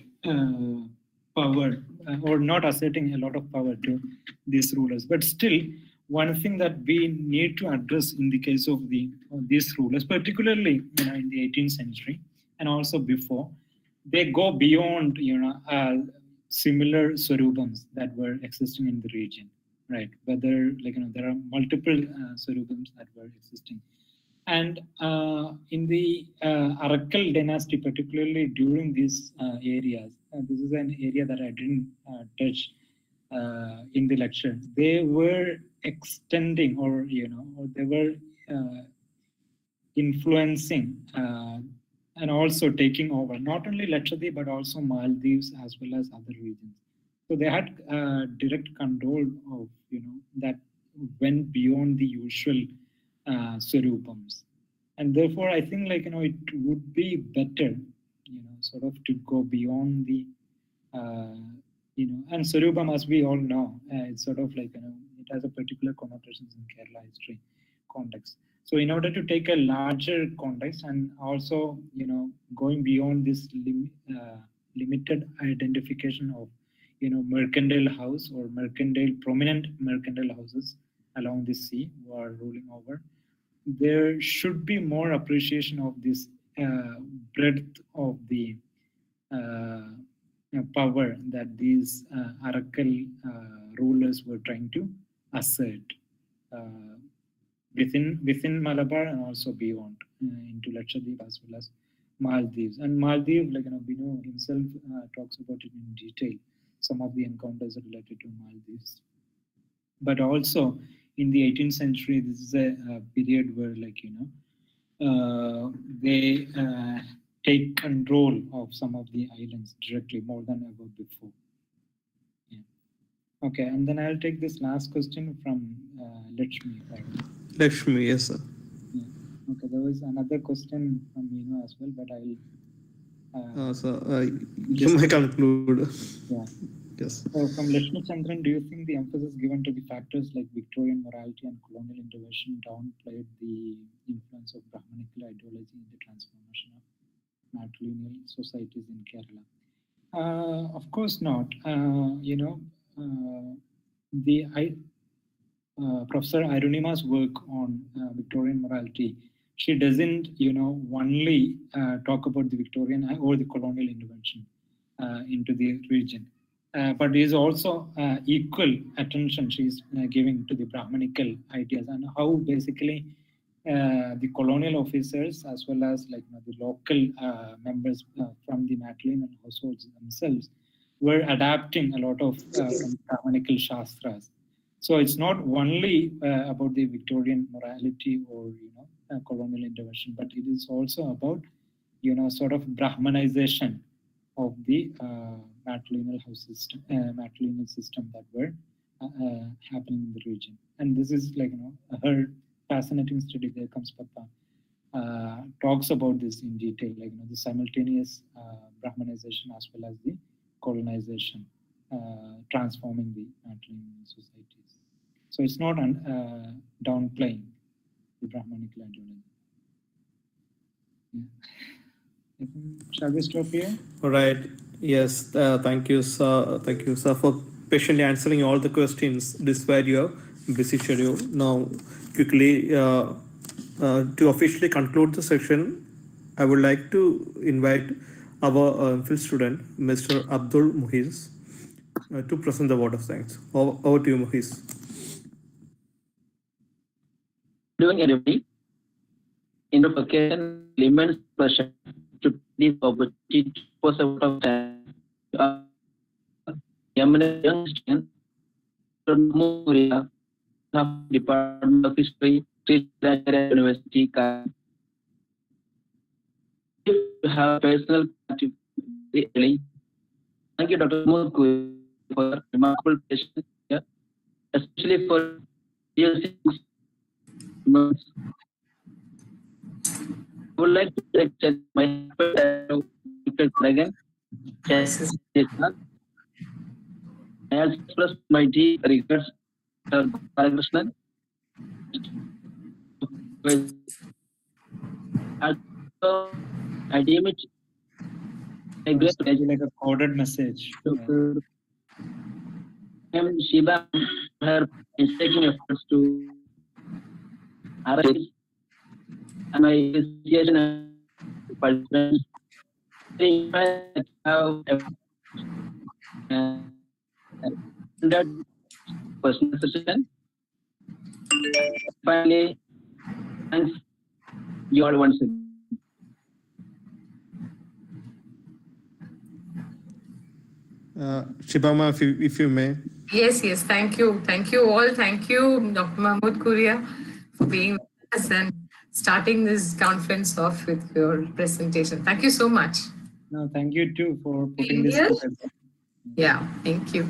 power, or not asserting a lot of power to these rulers. But still, one thing that we need to address in the case of these rulers, particularly, in the 18th century and also before, they go beyond, similar Swarubams that were existing in the region, right? Whether, there are multiple Swarubams that were existing. And in the Arakal dynasty, particularly during these areas, this is an area that I didn't touch in the lecture, they were extending or they were influencing and also taking over not only Lakshadweep but also Maldives as well as other regions. So they had direct control of that went beyond the usual Swarupams. And therefore, I think it would be better, sort of to go beyond the, and Swarupam, as we all know, it's sort of it has a particular connotations in Kerala history context. So in order to take a larger context and also, going beyond this limited identification of, mercantile house or prominent mercantile houses along the sea who are ruling over, there should be more appreciation of this breadth of the power that these Arakkal rulers were trying to assert within Malabar and also beyond into Lakshadweep as well as Maldives. And Maldives, Binu himself talks about it in detail, some of the encounters related to Maldives. But also in the 18th century, this is a period where they take control of some of the islands directly more than ever before. Yeah. Okay, and then I'll take this last question from Lakshmi. Lakshmi, yes, sir. Yeah. Okay, there was another question from as well, but I'll. You may conclude. Yeah. Yes. So from Lakshmi Chandran, do you think the emphasis given to the factors like Victorian morality and colonial intervention downplayed the influence of Brahmanical ideology in the transformation of matrilineal societies in Kerala? Of course not. Professor Arunima's work on Victorian morality, she doesn't, only talk about the Victorian or the colonial intervention into the region. But is also equal attention she's giving to the Brahmanical ideas and how basically the colonial officers as well as the local members from the matrilineal households themselves were adapting a lot of Brahmanical Shastras. So it's not only about the Victorian morality or colonial intervention, but it is also about sort of Brahmanization of the matrilineal house system, matrilineal system that were happening in the region. And this is her fascinating study. There comes Papa talks about this in detail, the simultaneous Brahmanization as well as the colonization, transforming the matrilineal societies. So it's not downplaying the Brahmanical ideology. Yeah. Shall we stop here? All right. Yes. Thank you, sir. Thank you, sir, for patiently answering all the questions despite your busy schedule. Now, quickly, to officially conclude the session, I would like to invite our field student, Mr. Abdul Muhiz, to present the word of thanks. Over to you, Muhiz. Doing everybody in the occasion, immense pleasure to this opportunity for some of time. Eminent young student from Kooria, Department of History, Narayanan University. If you have personal really, thank you, Dr. Mahmood, for remarkable patience here, especially for years. I would like to extend my again. I express my deep regrets to Krishnan. Also, I deem it a great pleasure like a coded message. to Shiba her taking efforts to arrange and my association and participants. I have that personal session. Finally, thanks you all once again. Shibama, if you may, Yes, yes. Thank you. Thank you all. Thank you, Dr. Mahmood, Kooria, for being with us and starting this conference off with your presentation. Thank you so much. No, thank you too for putting this Yes. together. Yeah, thank you.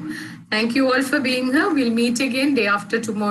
Thank you all for being here. We'll meet again day after tomorrow.